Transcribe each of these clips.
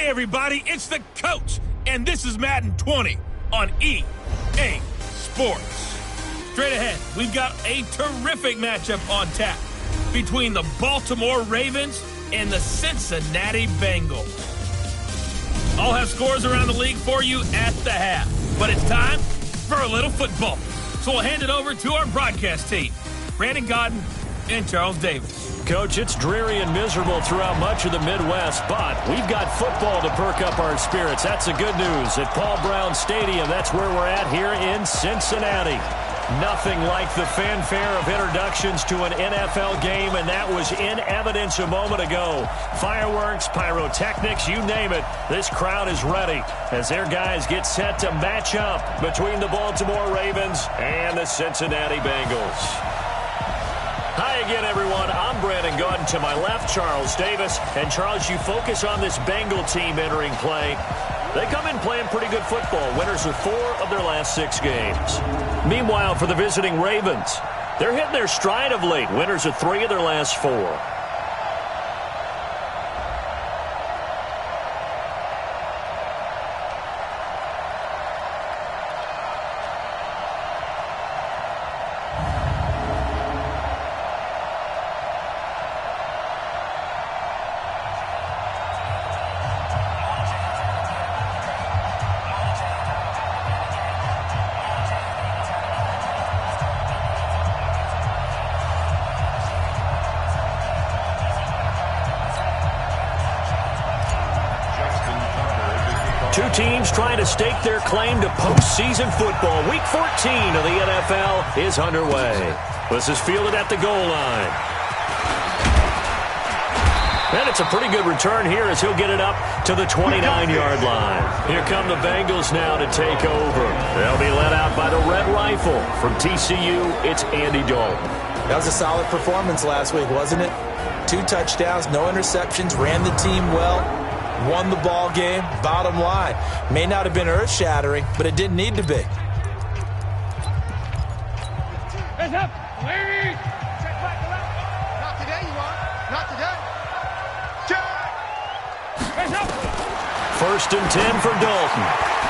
Hey everybody, it's the coach, and this is Madden 20 on EA Sports. Straight ahead, we've got a terrific matchup on tap between the Baltimore Ravens and the Cincinnati Bengals. I'll have scores around the league for you at the half, but it's time for a little football. So we'll hand it over to our broadcast team, Brandon Godden and Charles Davis. Coach, it's dreary and miserable throughout much of the Midwest, but we've got football to perk up our spirits. That's the good news. At Paul Brown Stadium, that's where we're at here in Cincinnati. Nothing like the fanfare of introductions to an NFL game, and that was in evidence a moment ago. Fireworks, pyrotechnics, you name it. This crowd is ready as their guys get set to match up between the Baltimore Ravens and the Cincinnati Bengals. Hi again, everyone. I'm Brandon Godden. To my left, Charles Davis. And, Charles, you focus on this Bengal team entering play. They come in playing pretty good football. Winners of 4 of their last 6 games. Meanwhile, for the visiting Ravens, they're hitting their stride of late. Winners of 3 of their last 4. Two teams trying to stake their claim to postseason football. Week 14 of the NFL is underway. This is fielded at the goal line. And it's a pretty good return here as he'll get it up to the 29-yard line. Here come the Bengals now to take over. They'll be led out by the Red Rifle. From TCU, it's Andy Dalton. That was a solid performance last week, wasn't it? 2 touchdowns, no interceptions, ran the team well. Won the ball game. Bottom line, may not have been earth-shattering, but it didn't need to be. Hands up, ladies. Check back around. Not today, you are. Not today. Check. Hands up. 1st and 10 for Dalton.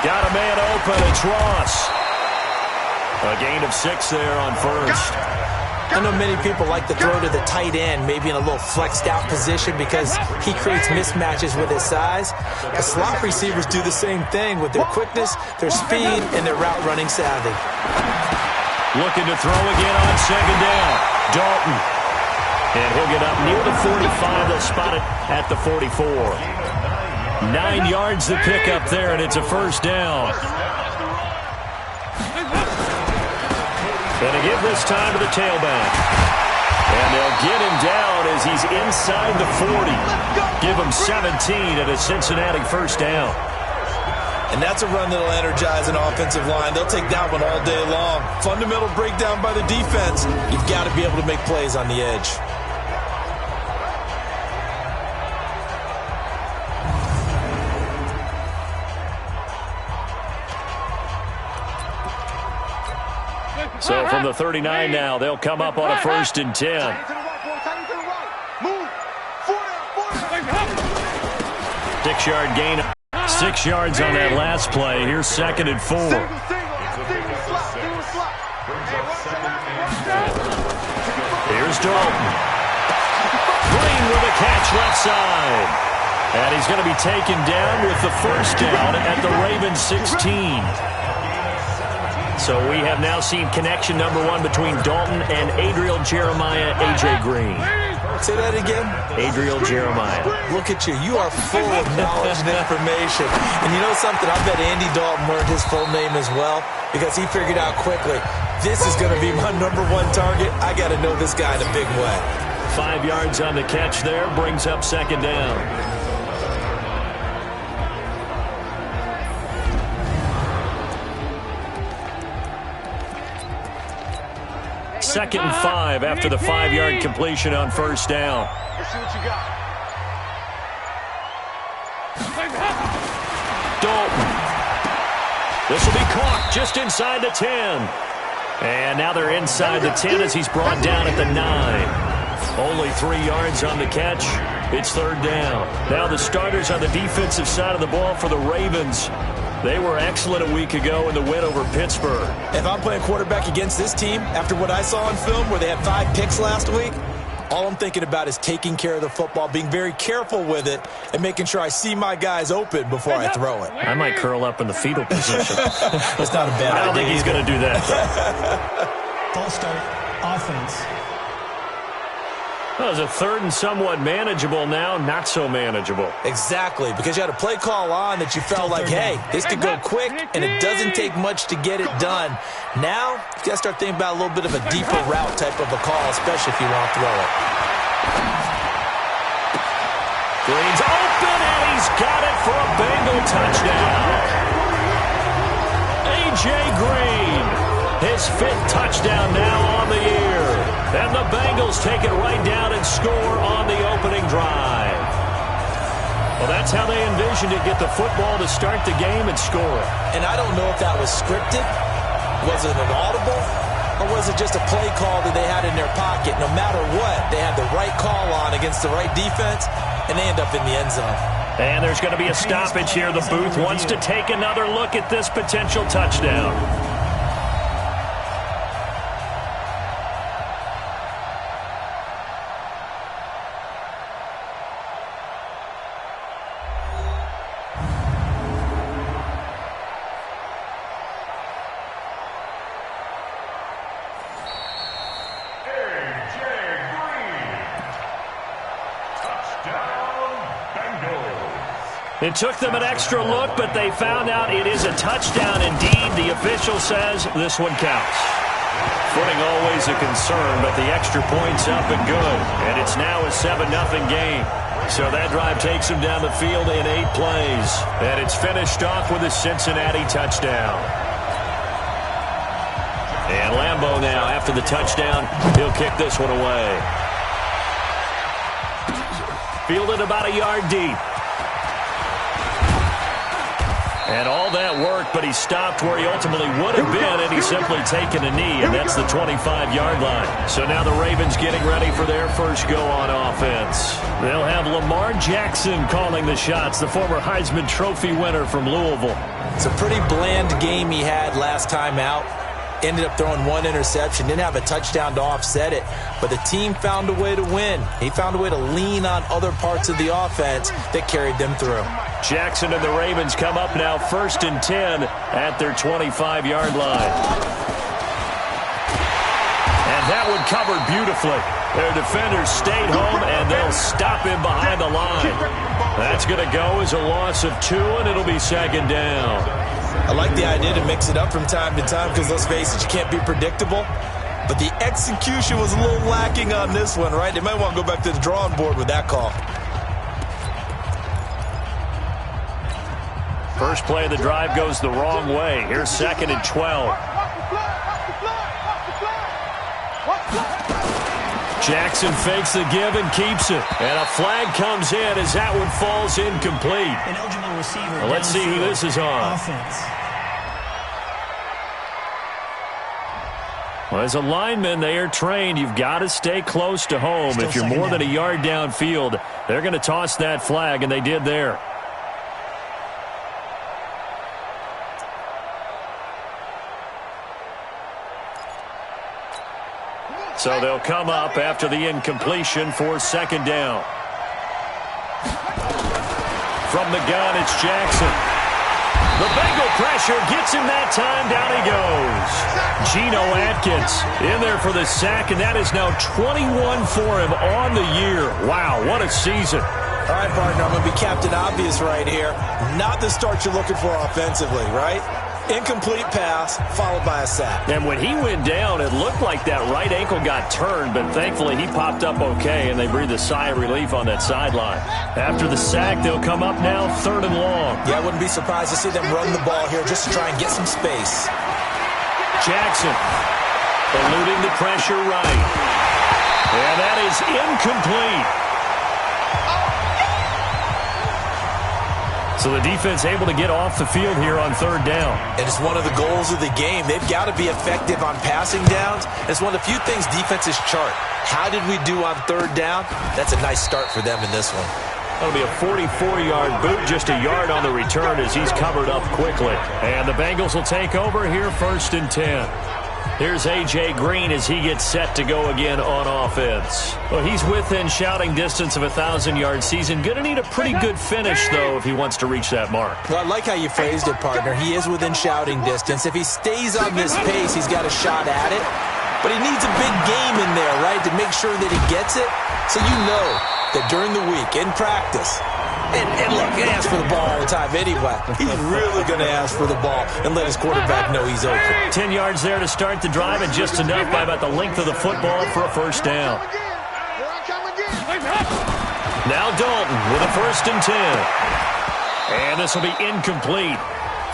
Got a man open. It's Ross. A gain of 6 there on first. I know many people like to throw to the tight end, maybe in a little flexed out position because he creates mismatches with his size. The slot receivers do the same thing with their quickness, their speed, and their route running savvy. Looking to throw again on 2nd down. Dalton. And he'll get up near the 45. They'll spot it at the 44. 9 yards to pick up there, and it's a 1st down. And to give this time to the tailback. And they'll get him down as he's inside the 40. Give him 17 at a Cincinnati 1st down. And that's a run that'll energize an offensive line. They'll take that one all day long. Fundamental breakdown by the defense. You've got to be able to make plays on the edge. So from the 39 now, they'll come up on a 1st and 10. Move. 6-yard gain. 6 yards on that last play. Here's 2nd and 4. Here's Dalton. Green with a catch left side. And he's going to be taken down with the 1st down at the Ravens 16. So we have now seen connection number 1 between Dalton and Adriel Jeremiah, A.J. Green. Say that again. Adriel Jeremiah. Look at you. You are full of knowledge and information. And you know something? I bet Andy Dalton learned his full name as well because he figured out quickly, this is going to be my number 1 target. I got to know this guy in a big way. 5 yards on the catch there. Brings up 2nd down. Second and 5 after the 5-yard completion on 1st down. Let's see what you got. Dalton. This will be caught just inside the 10. And now they're inside the 10 as he's brought down at the 9. Only 3 yards on the catch. It's third down. Now the starters on the defensive side of the ball for the Ravens. They were excellent a week ago in the win over Pittsburgh. If I'm playing quarterback against this team, after what I saw on film where they had 5 picks last week, all I'm thinking about is taking care of the football, being very careful with it, and making sure I see my guys open before I throw it. I might curl up in the fetal position. That's not a bad idea. I don't think he's going to do that. False start, offense. Well, it's a third and somewhat manageable now, not so manageable. Exactly, because you had a play call on that you felt like, hey, this could go quick, and it doesn't take much to get it done. Now, you got to start thinking about a little bit of a deeper route type of a call, especially if you want to throw it. Green's open, and he's got it for a Bengal touchdown. A.J. Green, his 5th touchdown now on the year. And the Bengals take it right down and score on the opening drive. Well, that's how they envisioned it, get the football to start the game and score. And I don't know if that was scripted. Was it an audible? Or was it just a play call that they had in their pocket? No matter what, they had the right call on against the right defense, and they end up in the end zone. And there's going to be a stoppage here. The booth wants to take another look at this potential touchdown. It took them an extra look, but they found out it is a touchdown indeed. The official says this one counts. Footing always a concern, but the extra point's up and good. And it's now a 7-0 game. So that drive takes them down the field in 8 plays. And it's finished off with a Cincinnati touchdown. And Lambeau now, after the touchdown, he'll kick this one away. Fielded about a yard deep. And all that work, but he stopped where he ultimately would have been, and he's simply taken a knee, and that's the 25-yard line. So now the Ravens getting ready for their first go on offense. They'll have Lamar Jackson calling the shots, the former Heisman Trophy winner from Louisville. It's a pretty bland game he had last time out. Ended up throwing 1 interception, didn't have a touchdown to offset it, but the team found a way to win. He found a way to lean on other parts of the offense that carried them through. Jackson and the Ravens come up now 1st and 10 at their 25-yard line. And that one covered beautifully. Their defenders stayed home, and they'll stop him behind the line. That's going to go as a loss of 2, and it'll be 2nd down. I like the idea to mix it up from time to time because, let's face it, you can't be predictable. But the execution was a little lacking on this one, right? They might want to go back to the drawing board with that call. First play of the drive goes the wrong way. Here's 2nd and 12. Jackson fakes the give and keeps it. And a flag comes in as that one falls incomplete. An eligible receiver. Well, let's see who this is on. Offense. Well, as a lineman, they are trained. You've got to stay close to home. Still if you're more than a yard downfield, they're going to toss that flag, and they did there. So they'll come up after the incompletion for 2nd down. From the gun, it's Jackson. The Bengal pressure gets him that time. Down he goes. Geno Atkins in there for the sack, and that is now 21 for him on the year. Wow, what a season. All right, partner, I'm going to be Captain Obvious right here. Not the start you're looking for offensively, right? Incomplete pass, followed by a sack. And when he went down, it looked like that right ankle got turned, but thankfully he popped up okay, and they breathed a sigh of relief on that sideline. After the sack, they'll come up now 3rd and long. Yeah, I wouldn't be surprised to see them run the ball here just to try and get some space. Jackson eluding the pressure right. And that is incomplete. So the defense able to get off the field here on third down. And it's one of the goals of the game. They've got to be effective on passing downs. It's one of the few things defenses chart. How did we do on third down? That's a nice start for them in this one. That'll be a 44-yard boot, just a yard on the return as he's covered up quickly. And the Bengals will take over here, 1st and 10. Here's A.J. Green as he gets set to go again on offense. Well, he's within shouting distance of a 1,000-yard season. Going to need a pretty good finish, though, if he wants to reach that mark. Well, I like how you phrased it, partner. He is within shouting distance. If he stays on this pace, he's got a shot at it. But he needs a big game in there, right, to make sure that he gets it. So you know that during the week, in practice, and look, he asks for the ball all the time anyway. He's really going to ask for the ball and let his quarterback know he's open. 10 yards there to start the drive, and just enough by about the length of the football for a first down. Now Dalton with a 1st and 10. And this will be incomplete.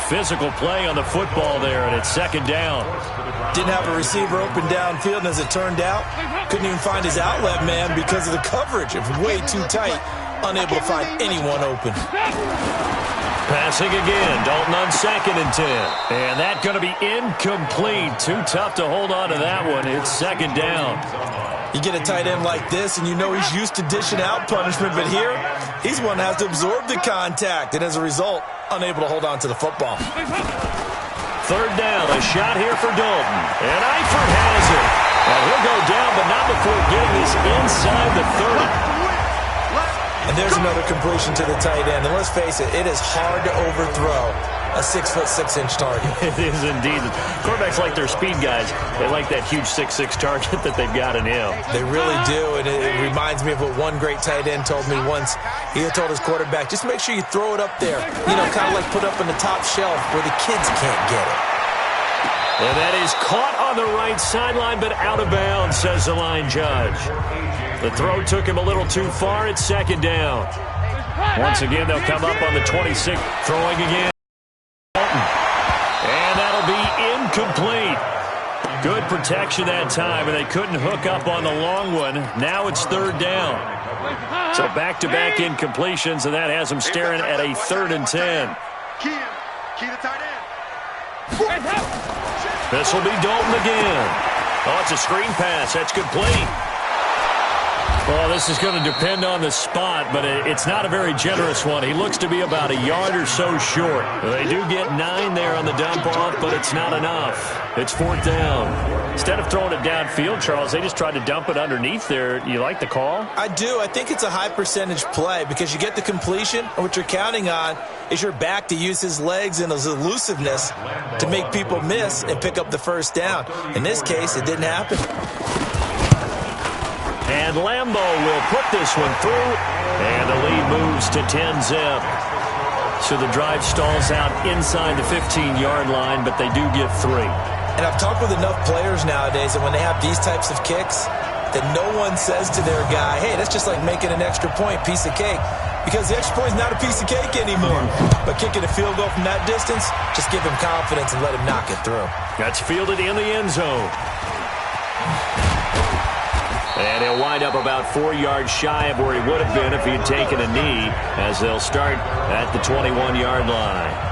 Physical play on the football there, and it's 2nd down. Didn't have a receiver open downfield, and as it turned out, couldn't even find his outlet man because of the coverage. It was way too tight. Unable to find anyone open. Passing again. Dalton on 2nd and 10. And that's going to be incomplete. Too tough to hold on to that one. It's 2nd down. You get a tight end like this, and you know he's used to dishing out punishment, but here, he's one that has to absorb the contact, and as a result, unable to hold on to the football. 3rd down. A shot here for Dalton. And Eifert has it. Well, he'll go down, but not before getting this inside the 30. And there's another completion to the tight end. And let's face it, it is hard to overthrow a 6'6" target. It is indeed. Quarterbacks like their speed guys. They like that huge 6'6" target that they've got in him. They really do. And it reminds me of what one great tight end told me once. He told his quarterback, just make sure you throw it up there. You know, kind of like put up on the top shelf where the kids can't get it. And that is caught on the right sideline, but out of bounds, says the line judge. The throw took him a little too far. It's 2nd down. Once again, they'll come up on the 26. Throwing again. And that'll be incomplete. Good protection that time, and they couldn't hook up on the long one. Now it's 3rd down. So back-to-back incompletions, and that has them staring at a 3rd and 10. Key to tight end. This will be Dalton again. Oh, it's a screen pass. That's complete. Well, this is going to depend on the spot, but it's not a very generous one. He looks to be about a yard or so short. They do get 9 there on the dump-off, but it's not enough. It's 4th down. Instead of throwing it downfield, Charles, they just tried to dump it underneath there. You like the call? I do. I think it's a high-percentage play because you get the completion, and what you're counting on is your back to use his legs and his elusiveness to make people miss and pick up the 1st down. In this case, it didn't happen. And Lambo will put this one through, and the lead moves to 10-zip. So the drive stalls out inside the 15-yard line, but they do get 3. And I've talked with enough players nowadays that when they have these types of kicks, that no one says to their guy, hey, that's just like making an extra point, piece of cake. Because the extra point is not a piece of cake anymore. But kicking a field goal from that distance, just give him confidence and let him knock it through. That's fielded in the end zone. And he'll wind up about 4 yards shy of where he would have been if he had taken a knee, as they'll start at the 21-yard line.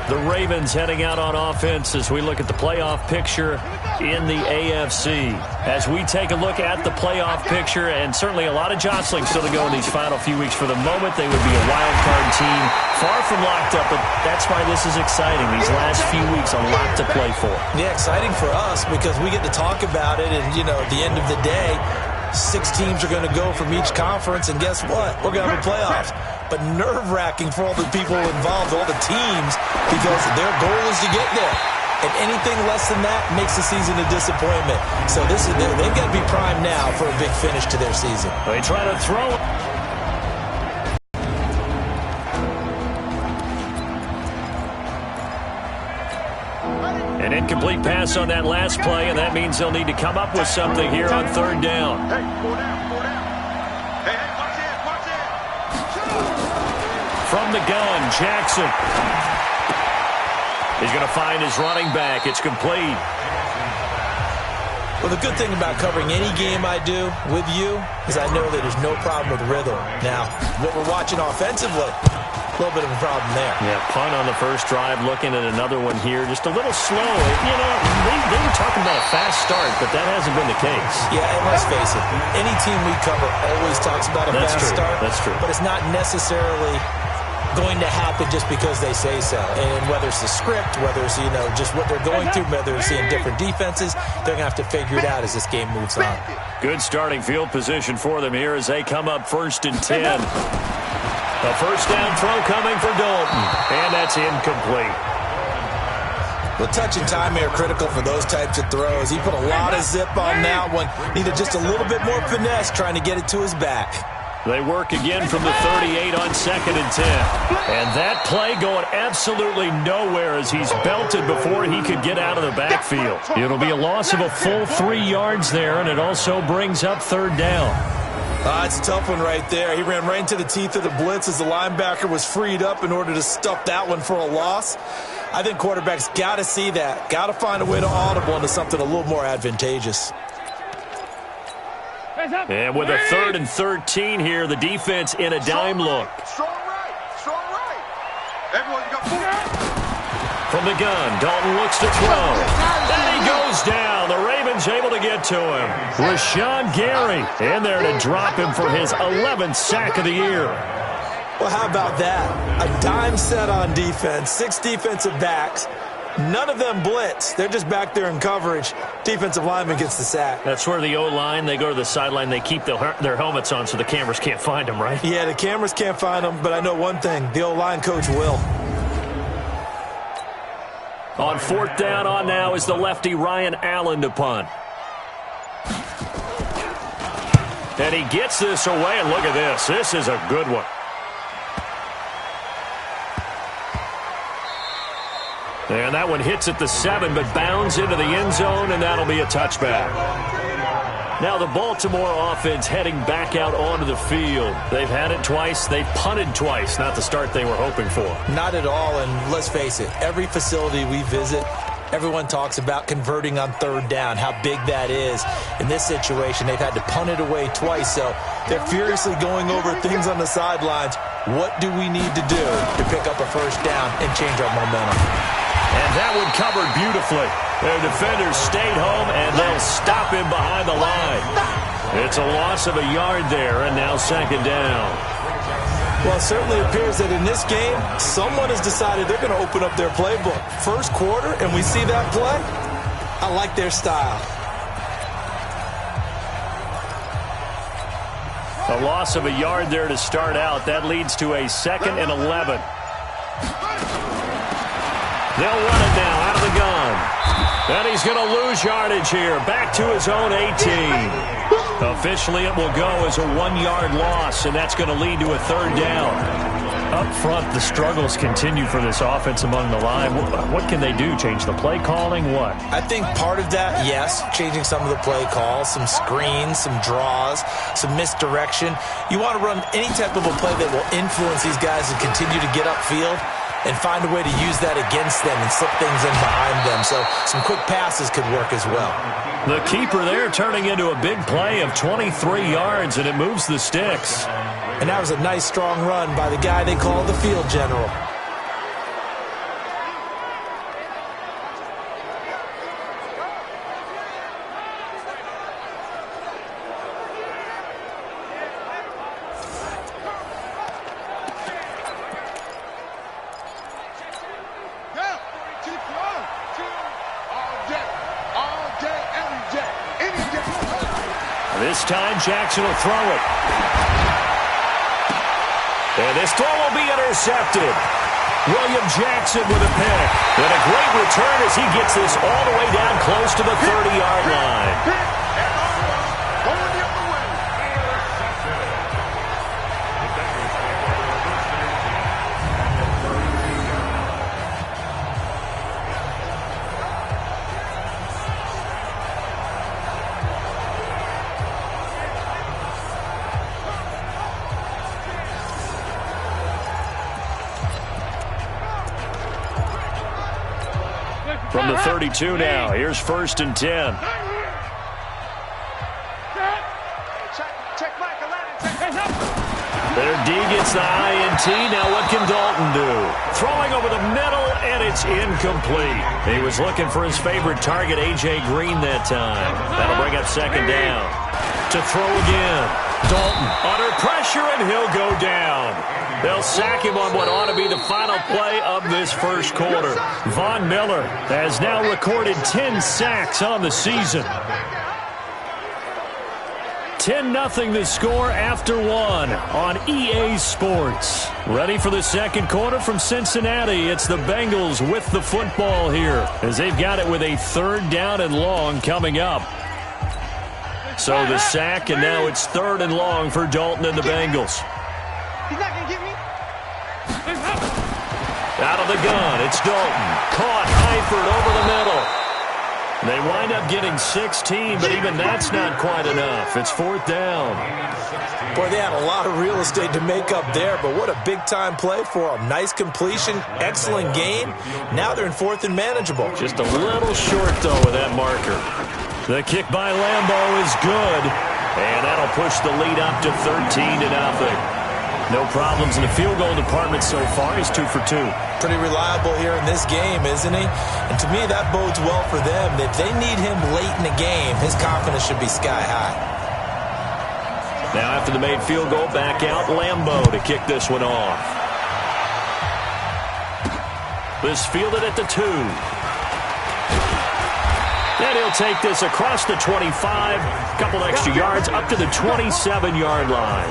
The Ravens heading out on offense as we look at the playoff picture in the AFC. As we take a look at the playoff picture, and certainly a lot of jostling still to go in these final few weeks. For the moment, they would be a wild card team, far from locked up, but that's why this is exciting. These last few weeks, a lot to play for. Yeah, exciting for us because we get to talk about it, and, you know, at the end of the day, 6 teams are going to go from each conference, and guess what? We're going to have a playoffs. But nerve-wracking for all the people involved, all the teams, because their goal is to get there. And anything less than that makes the season a disappointment. So they've got to be primed now for a big finish to their season. They try to throw it. An incomplete pass on that last play, and that means they'll need to come up with something here on 3rd down. Hey, 4 down, 4 down. Hey, watch it. From the gun, Jackson. He's going to find his running back. It's complete. Well, the good thing about covering any game I do with you is I know that there's no problem with rhythm. Now, what we're watching offensively, a little bit of a problem there. Yeah, punt on the first drive, looking at another one here. Just a little slow. You know, they were talking about a fast start, but that hasn't been the case. Yeah, and let's face it, any team we cover always talks about a fast start. That's true. But it's not necessarily going to happen just because they say so. And whether it's the script, whether it's, just what they're going through, whether they're seeing different defenses, they're going to have to figure it out as this game moves on. Good starting field position for them here as they come up 1st and 10. A first down throw coming for Dalton, and that's incomplete. Well, touch and time here critical for those types of throws. He put a lot of zip on that one. Needed just a little bit more finesse trying to get it to his back. They work again from the 38 on 2nd and 10. And that play going absolutely nowhere as he's belted before he could get out of the backfield. It'll be a loss of a full 3 yards there, and it also brings up 3rd down. It's a tough one right there. He ran right into the teeth of the blitz as the linebacker was freed up in order to stuff that one for a loss. I think quarterbacks got to see that. Got to find a way to audible into something a little more advantageous. And with a 3rd and 13 here, the defense in a dime look. Strong right. Everyone, you got 4. From the gun, Dalton looks to throw. And he goes down. The Ravens able to get to him. Rashawn Gary in there to drop him for his 11th sack of the year. Well, how about that? A dime set on defense, 6 defensive backs. None of them blitz. They're just back there in coverage. Defensive lineman gets the sack. That's where the O-line, they go to the sideline, they keep their helmets on so the cameras can't find them, right? Yeah, the cameras can't find them, but I know one thing. The O-line coach will. On 4th down on now is the lefty Ryan Allen to punt. And he gets this away, and look at this. This is a good one. And that one hits at the 7, but bounds into the end zone, and that'll be a touchback. Now the Baltimore offense heading back out onto the field. They've had it twice. They've punted twice. Not the start they were hoping for. Not at all, and let's face it, every facility we visit, everyone talks about converting on 3rd down, how big that is. In this situation, they've had to punt it away twice, so they're furiously going over things on the sidelines. What do we need to do to pick up a first down and change our momentum? And that one covered beautifully. Their defenders stayed home, and they'll stop him behind the line. It's a loss of a yard there, and now 2nd down. Well, it certainly appears that in this game, someone has decided they're going to open up their playbook. First quarter, and we see that play. I like their style. A loss of a yard there to start out. That leads to a 2nd and 11. They'll run it now out of the gun. And he's going to lose yardage here. Back to his own 18. Officially, it will go as a 1-yard loss, and that's going to lead to a 3rd down. Up front, the struggles continue for this offense among the line. What can they do? Change the play calling? What? I think part of that, yes, changing some of the play calls, some screens, some draws, some misdirection. You want to run any type of a play that will influence these guys and continue to get upfield and find a way to use that against them and slip things in behind them. So some quick passes could work as well. The keeper there turning into a big play of 23 yards, and it moves the sticks. And that was a nice, strong run by the guy they call the field general. This time, Jackson will throw it. And this throw will be intercepted. William Jackson with a pick. And a great return as he gets this all the way down close to the 30-yard line. From the 32 now, here's 1st and 10. gets the INT. Now what can Dalton do? Throwing over the middle, and it's incomplete. He was looking for his favorite target, A.J. Green, that time. That'll bring up second down. To throw again. Dalton under pressure, and he'll go down. They'll sack him on what ought to be the final play of this first quarter. Von Miller has now recorded 10 sacks on the season. 10-0 the score after one on EA Sports. Ready for the second quarter from Cincinnati. It's the Bengals with the football here as they've got it with a third down and long coming up. So the sack, and now it's third and long for Dalton and the Bengals. He's not going to get me. Out of the gun, it's Dalton. Caught Eifert over the middle. They wind up getting 16, but even that's not quite enough. It's fourth down. Boy, they had a lot of real estate to make up there, but what a big-time play for them. Nice completion, excellent gain. Now they're in fourth and manageable. Just a little short, though, with that marker. The kick by Lambeau is good, and that'll push the lead up to 13-0. No problems in the field goal department so far. He's 2 for 2. Pretty reliable here in this game, isn't he? And to me, that bodes well for them. If they need him late in the game, his confidence should be sky high. Now after the made field goal, back out Lambeau to kick this one off. This fielded at the 2. And he'll take this across the 25. Couple extra yards up to the 27-yard line.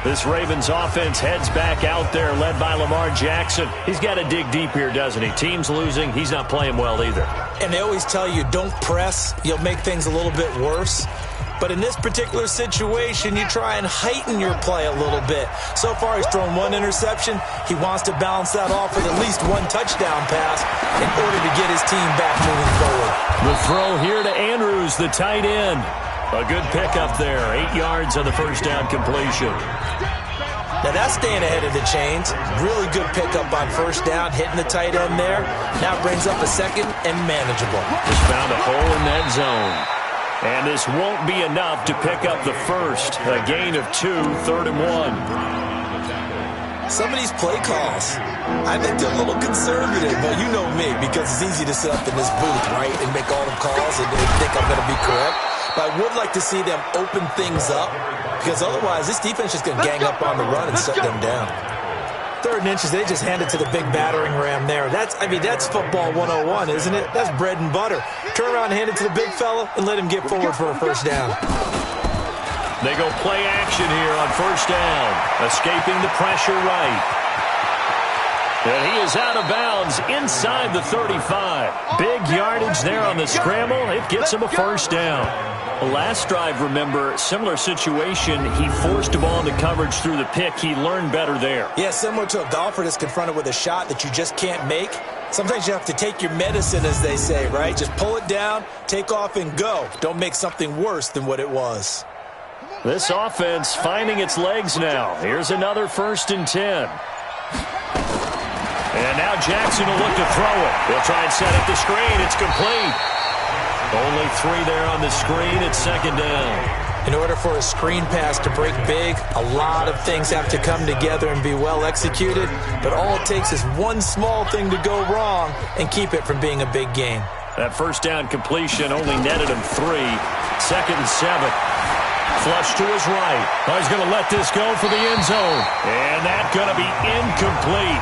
This Ravens offense heads back out there, led by Lamar Jackson. He's got to dig deep here, doesn't he? Team's losing. He's not playing well either. And they always tell you, don't press. You'll make things a little bit worse. But in this particular situation, you try and heighten your play a little bit. So far, he's thrown one interception. He wants to balance that off with at least one touchdown pass in order to get his team back moving forward. The throw here to Andrews, the tight end. A good pickup there. 8 yards on the first down completion. Now that's staying ahead of the chains. Really good pickup on first down, hitting the tight end there. Now brings up a second and manageable. Just found a hole in that zone. And this won't be enough to pick up the first. A gain of 2, third and 1. Some of these play calls, I think they're a little conservative, but you know me, because it's easy to sit up in this booth, right, and make all the calls and think I'm going to be correct. But I would like to see them open things up, because otherwise this defense is going to gang up on the run and shut them down. Third and inches, they just hand it to the big battering ram there. That's football 101, isn't it? That's bread and butter. Turn around and hand it to the big fella and let him get forward for a first down. They go play action here on first down. Escaping the pressure right. And he is out of bounds inside the 35. Big yardage there on the scramble. It gets him a first down. The last drive, remember, similar situation. He forced a ball into coverage through the pick. He learned better there. Yeah, similar to a golfer that's confronted with a shot that you just can't make. Sometimes you have to take your medicine, as they say, right? Just pull it down, take off, and go. Don't make something worse than what it was. This offense finding its legs now. Here's another 1st and 10. And now Jackson will look to throw it. He'll try and set up the screen. It's complete. Only 3 there on the screen. It's second down. In order for a screen pass to break big, a lot of things have to come together and be well executed. But all it takes is one small thing to go wrong and keep it from being a big game. That first down completion only netted him 3. 2nd and 7. Flush to his right. Oh, he's going to let this go for the end zone. And that's going to be incomplete.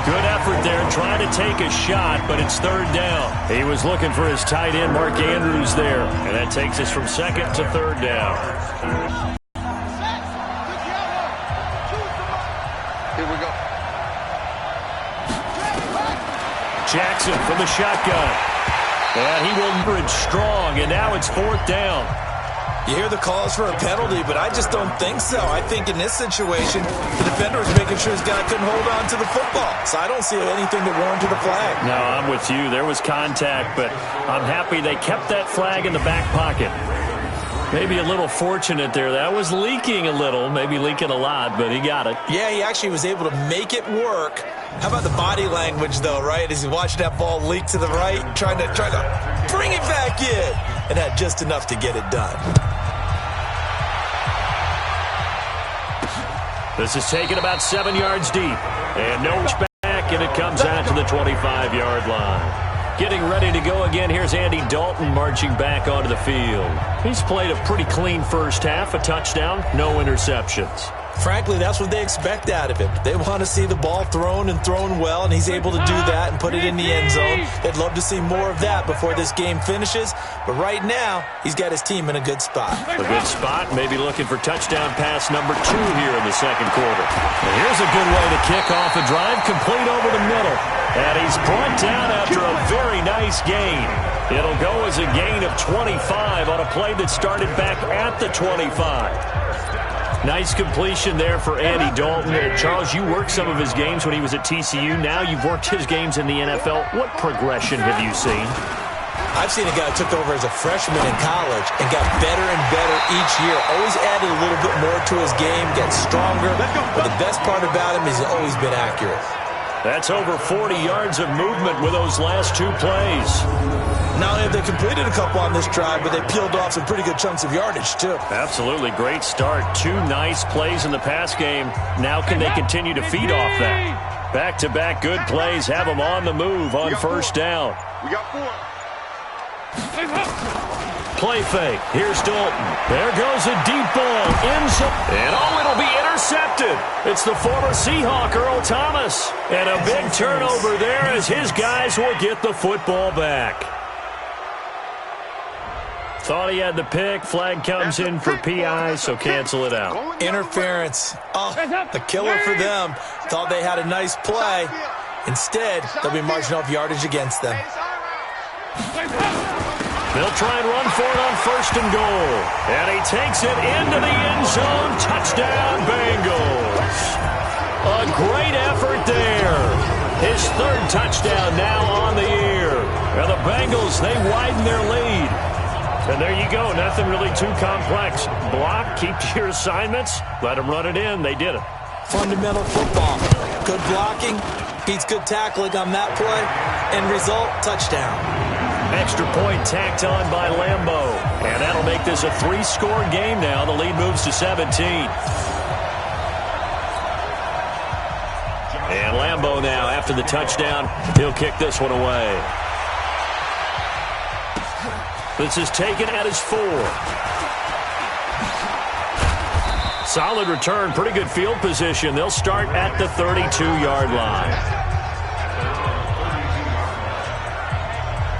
Good effort there, trying to take a shot, but it's third down. He was looking for his tight end, Mark Andrews, there. And that takes us from 2nd to 3rd down. Here we go. Jackson from the shotgun. And he will bridge strong, and now it's 4th down. You hear the calls for a penalty, but I just don't think so. I think in this situation, the defender was making sure his guy couldn't hold on to the football. So I don't see anything that warranted a flag. No, I'm with you. There was contact, but I'm happy they kept that flag in the back pocket. Maybe a little fortunate there. That was leaking a little, maybe leaking a lot, but he got it. Yeah, he actually was able to make it work. How about the body language, though, right? As he watched that ball leak to the right, trying to bring it back in, and had just enough to get it done. This is taken about 7 yards deep. And no back, and it comes out to the 25-yard line. Getting ready to go again. Here's Andy Dalton marching back onto the field. He's played a pretty clean first half, a touchdown, no interceptions. Frankly, that's what they expect out of him. They want to see the ball thrown and thrown well, and he's able to do that and put it in the end zone. They'd love to see more of that before this game finishes, but right now, he's got his team in a good spot. A good spot, maybe looking for touchdown pass number 2 here in the second quarter. And here's a good way to kick off a drive, complete over the middle. And he's brought down after a very nice gain. It'll go as a gain of 25 on a play that started back at the 25. Nice completion there for Andy Dalton. Charles, you worked some of his games when he was at TCU. Now you've worked his games in the NFL. What progression have you seen? I've seen a guy who took over as a freshman in college and got better and better each year. Always added a little bit more to his game, got stronger. But the best part about him is he's always been accurate. That's over 40 yards of movement with those last 2 plays. Not only have they completed a couple on this drive, but they peeled off some pretty good chunks of yardage, too. Absolutely. Great start. 2 nice plays in the pass game. Now can they continue to feed off that? Back-to-back good plays have them on the move on first down. We got 4. Play fake. Here's Dalton. There goes a deep ball. And it'll be intercepted. It's the former Seahawk, Earl Thomas. And a big turnover there as his guys will get the football back. Thought he had the pick. Flag comes in for PI, so cancel it out. Interference. Oh, the killer for them. Thought they had a nice play. Instead, they'll be marching off yardage against them. They'll try and run for it on first and goal. And he takes it into the end zone. Touchdown, Bengals. A great effort there. His 3rd touchdown now on the year. And the Bengals, they widen their lead. And there you go. Nothing really too complex. Block, keep to your assignments, let them run it in. They did it. Fundamental football. Good blocking, beats good tackling on that play. End result, touchdown. Extra point tacked on by Lambeau. And that'll make this a 3-score game now. The lead moves to 17. And Lambeau now, after the touchdown, he'll kick this one away. This is taken at his 4. Solid return, pretty good field position. They'll start at the 32-yard line.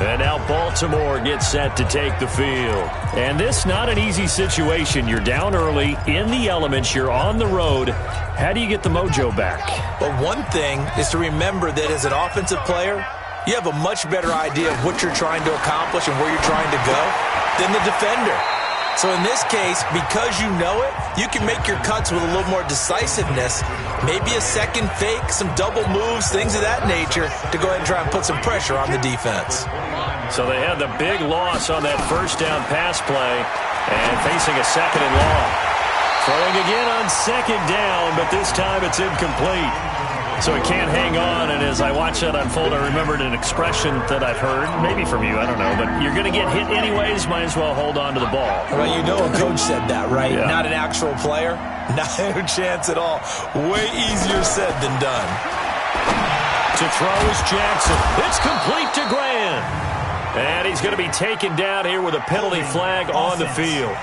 And now Baltimore gets set to take the field. And this not an easy situation. You're down early, in the elements, you're on the road. How do you get the mojo back? Well, one thing is to remember that as an offensive player, you have a much better idea of what you're trying to accomplish and where you're trying to go than the defender. So in this case, because you know it, you can make your cuts with a little more decisiveness, maybe a second fake, some double moves, things of that nature, to go ahead and try and put some pressure on the defense. So they had the big loss on that first down pass play and facing a 2nd and long. Throwing again on 2nd down, but this time it's incomplete. So it can't hang on, and as I watch that unfold, I remembered an expression that I've heard, maybe from you, I don't know, but you're going to get hit anyways, might as well hold on to the ball. Well, you know a coach said that, right? Yeah. Not an actual player? Not a chance at all. Way easier said than done. To throw is Jackson. It's complete to Graham. And he's going to be taken down here with a penalty flag on the field.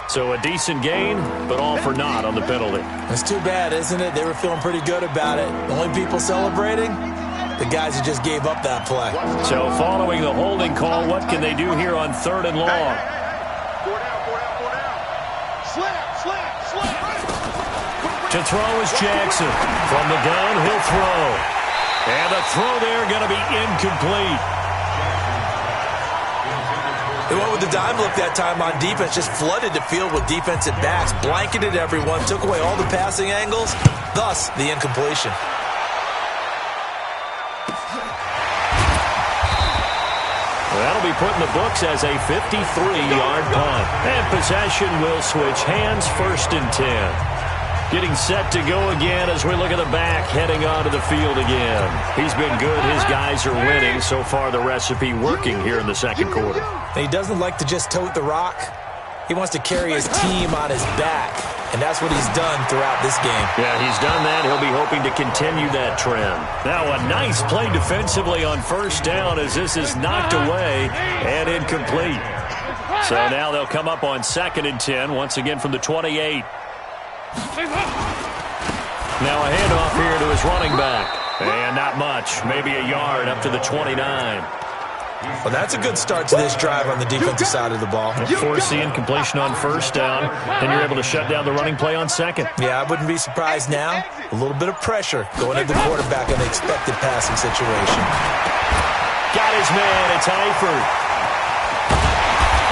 So a decent gain, but all for naught on the penalty. It's too bad, isn't it? They were feeling pretty good about it. The only people celebrating, the guys who just gave up that play. So following the holding call, what can they do here on 3rd and long? 4 down. Slam. To throw is Jackson. From the gun, he'll throw. And the throw there going to be incomplete. They went with the dime look that time on defense, just flooded the field with defensive backs, blanketed everyone, took away all the passing angles, thus the incompletion. That'll be put in the books as a 53-yard punt. And possession will switch hands, 1st and 10. Getting set to go again as we look at the back, heading onto the field again. He's been good. His guys are winning. So far, the recipe working here in the second quarter. And he doesn't like to just tote the rock. He wants to carry his team on his back, and that's what he's done throughout this game. Yeah, he's done that. He'll be hoping to continue that trend. Now a nice play defensively on first down as this is knocked away and incomplete. So now they'll come up on 2nd and 10, once again from the 28. Now a handoff here to his running back. And not much, maybe a yard up to the 29. Well, that's a good start to this drive on the defensive side of the ball. Force the incompletion on first down, and you're able to shut down the running play on 2nd. Yeah, I wouldn't be surprised now. A little bit of pressure going at the quarterback in the expected passing situation. Got his man, it's Eifert.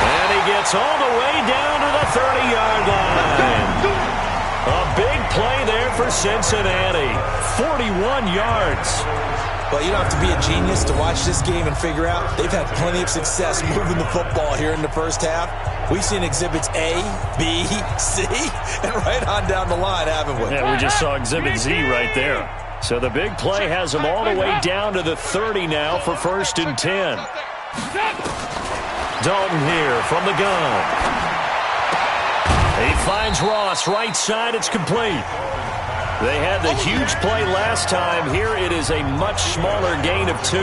And he gets all the way down to the 30-yard line. A big play there for Cincinnati. 41 yards. Well, you don't have to be a genius to watch this game and figure out they've had plenty of success moving the football here in the first half. We've seen exhibits A, B, C, and right on down the line, haven't we? Yeah, we just saw exhibit Z right there. So the big play has them all the way down to the 30 now for 1st and 10. Dalton here from the gun. He finds Ross right side. It's complete. They had the huge play last time. Here it is a much smaller gain of 2.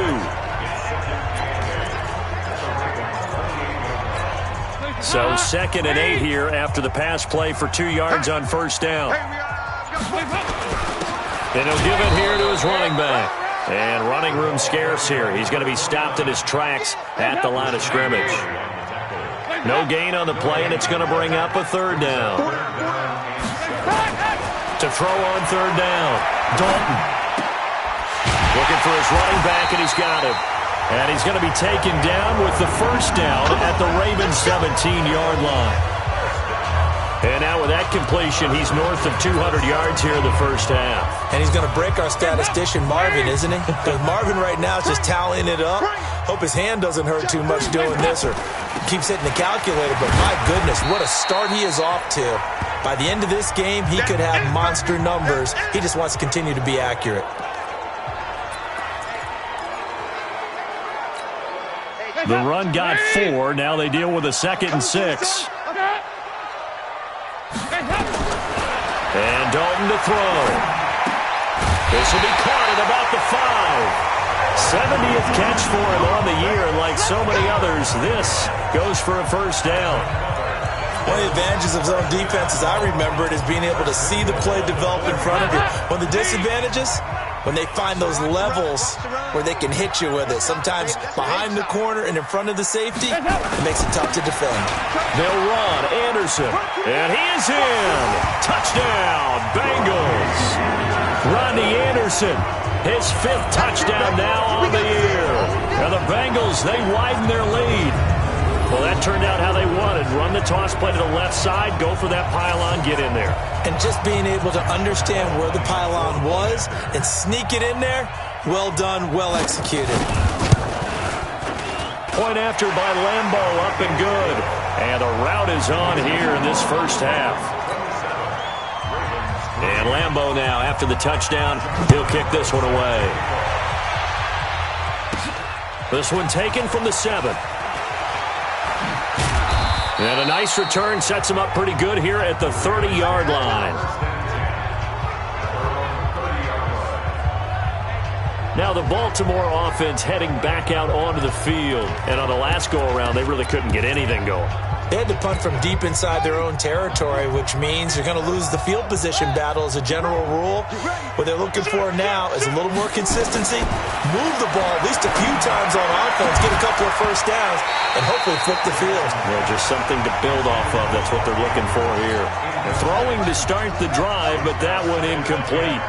So 2nd and 8 here after the pass play for 2 yards on first down. And he'll give it here to his running back. And running room scarce here. He's going to be stopped in his tracks at the line of scrimmage. No gain on the play, and it's going to bring up a 3rd down. To throw on 3rd down, Dalton. Looking for his running back, and he's got him. And he's going to be taken down with the 1st down at the Ravens' 17-yard line. And now with that completion, he's north of 200 yards here in the first half. And he's going to break our statistician, Marvin, isn't he? Because Marvin right now is just tallying it up. Hope his hand doesn't hurt too much doing this or keeps hitting the calculator. But my goodness, what a start he is off to. By the end of this game, he could have monster numbers. He just wants to continue to be accurate. The run got 4. Now they deal with a 2nd and 6. And Dalton to throw. This will be caught at about the 5. 70th catch for him on the year, and like so many others, this goes for a 1st down. One of the advantages of zone defenses, I remember it, is being able to see the play develop in front of you. One of the disadvantages, when they find those levels where they can hit you with it. Sometimes behind the corner and in front of the safety, it makes it tough to defend. They'll run. Anderson. And he is in. Touchdown, Bengals. Rodney Anderson, his 5th touchdown now on the year. Now the Bengals, they widen their lead. Well, that turned out how they wanted. Run the toss play to the left side, go for that pylon, get in there. And just being able to understand where the pylon was and sneak it in there, well done, well executed. Point after by Lambeau, up and good. And the route is on here in this first half. And Lambeau now, after the touchdown, he'll kick this one away. This one taken from the 7. And a nice return sets him up pretty good here at the 30-yard line. Now the Baltimore offense heading back out onto the field. And on the last go-around, they really couldn't get anything going. They had to punt from deep inside their own territory, which means you're going to lose the field position battle as a general rule. What they're looking for now is a little more consistency, move the ball at least a few times on offense, get a couple of 1st downs, and hopefully flip the field. Yeah, just something to build off of. That's what they're looking for here. And throwing to start the drive, but that one incomplete.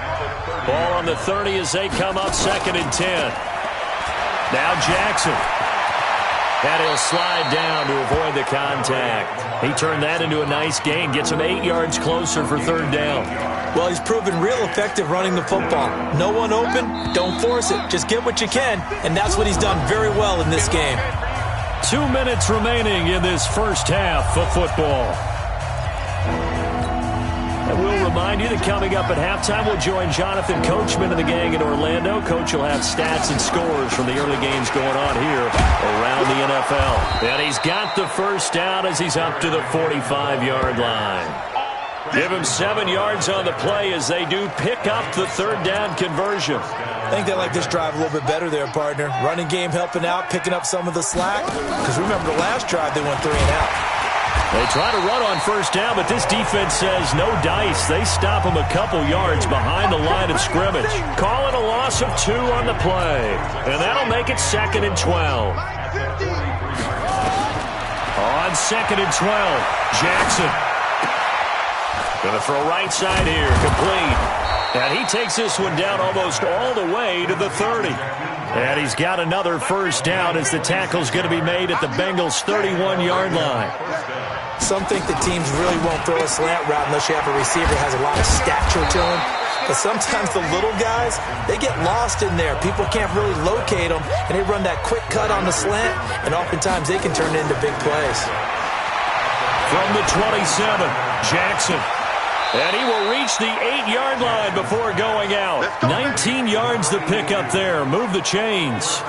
Ball on the 30 as they come up 2nd and 10. Now Jackson. And he'll slide down to avoid the contact. He turned that into a nice gain. Gets him 8 yards closer for 3rd down. Well, he's proven real effective running the football. No one open, don't force it. Just get what you can, and that's what he's done very well in this game. 2 minutes remaining in this first half of football. And we'll remind you that coming up at halftime, we'll join Jonathan Coachman and the gang in Orlando. Coach will have stats and scores from the early games going on here around the NFL. And he's got the first down as he's up to the 45-yard line. Give him 7 yards on the play as they do pick up the third down conversion. I think they like this drive a little bit better there, partner. Running game helping out, picking up some of the slack. Because remember the last drive, they went 3 and out. They try to run on first down, but this defense says no dice. They stop him a couple yards behind the line of scrimmage. Calling a loss of 2 on the play. And that'll make it 2nd and 12. On 2nd and 12, Jackson. Going to throw right side here, complete. And he takes this one down almost all the way to the 30. And he's got another first down as the tackle's going to be made at the Bengals' 31-yard line. Some think the teams really won't throw a slant route unless you have a receiver who has a lot of stature to him. But sometimes the little guys, they get lost in there. People can't really locate them, and they run that quick cut on the slant, and oftentimes they can turn into big plays. From the 27, Jackson. And he will reach the 8-yard line before going out. 19 yards to pick up there. Move the chains.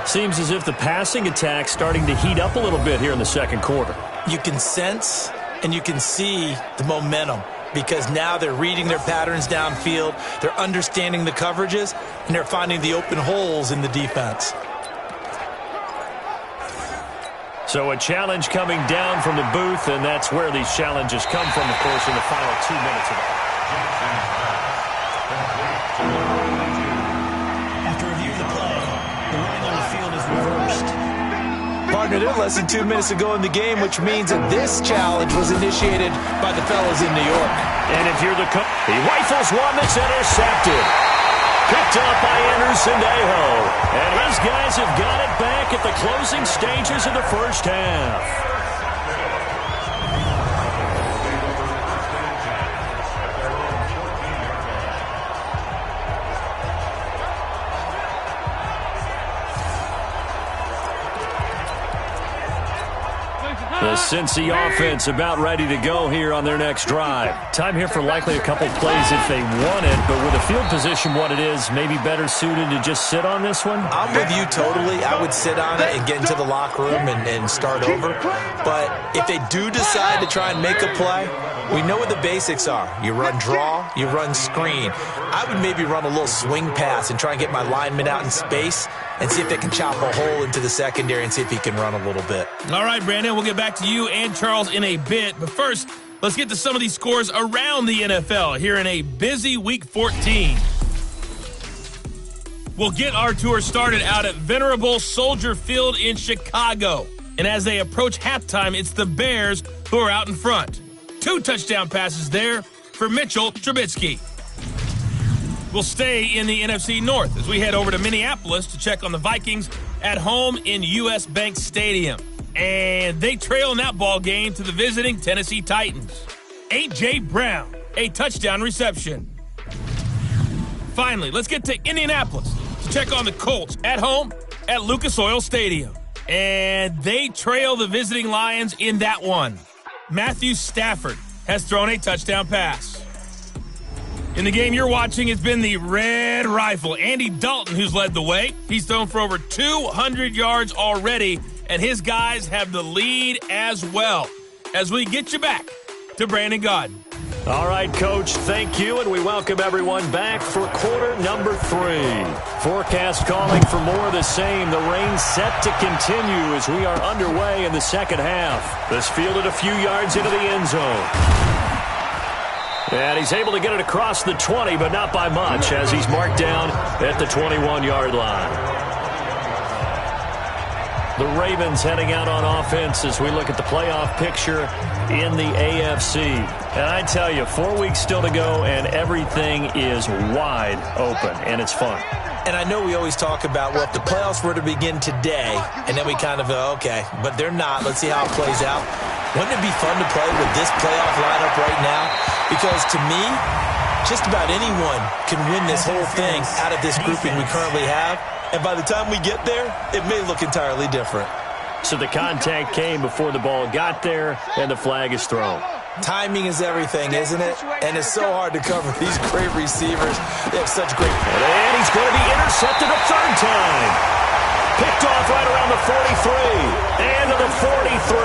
Seems as if the passing attack's starting to heat up a little bit here in the second quarter. You can sense and you can see the momentum because now they're reading their patterns downfield, they're understanding the coverages, and they're finding the open holes in the defense. So a challenge coming down from the booth, and that's where these challenges come from, of course, in the final 2 minutes of it. After review of the play, the running on the field is reversed. Partner, they're less than 2 minutes to go in the game, which means that this challenge was initiated by the fellas in New York. And if you're the coach, he rifles one that's intercepted. Picked up by Anderson-Dejo. And his guys have got it back at the closing stages of the first half. The Cincy offense about ready to go here on their next drive. Time here for likely a couple plays if they want it, but with the field position what it is, maybe better suited to just sit on this one? I'm with you totally. I would sit on it and get into the locker room and start over. But if they do decide to try and make a play, we know what the basics are. You run draw, you run screen. I would maybe run a little swing pass and try and get my lineman out in space and see if they can chop a hole into the secondary and see if he can run a little bit. All right, Brandon, we'll get back to you and Charles in a bit. But first, let's get to some of these scores around the NFL here in a busy Week 14. We'll get our tour started out at Venerable Soldier Field in Chicago. And as they approach halftime, it's the Bears who are out in front. 2 touchdown passes there for Mitchell Trubisky. We'll stay in the NFC North as we head over to Minneapolis to check on the Vikings at home in U.S. Bank Stadium. And they trail in that ball game to the visiting Tennessee Titans. A.J. Brown, a touchdown reception. Finally, let's get to Indianapolis to check on the Colts at home at Lucas Oil Stadium. And they trail the visiting Lions in that one. Matthew Stafford has thrown a touchdown pass. In the game you're watching, it's been the Red Rifle, Andy Dalton, who's led the way. He's thrown for over 200 yards already, and his guys have the lead as well. As we get you back to Brandon Gaudin. All right, Coach, thank you, and we welcome everyone back for quarter number 3. Forecast calling for more of the same. The rain set to continue as we are underway in the second half. This fielded a few yards into the end zone. And he's able to get it across the 20, but not by much, as he's marked down at the 21-yard line. The Ravens heading out on offense as we look at the playoff picture in the AFC. And I tell you, 4 weeks still to go, and everything is wide open, and it's fun. And I know we always talk about, well, if the playoffs were to begin today, and then we kind of go, okay, but they're not. Let's see how it plays out. Wouldn't it be fun to play with this playoff lineup right now? Because to me, just about anyone can win this whole thing out of this grouping we currently have. And by the time we get there, it may look entirely different. So the contact came before the ball got there, and the flag is thrown. Timing is everything, isn't it? And it's so hard to cover these great receivers. They have such great... And he's going to be intercepted a third time. Picked off right around the 43. And to the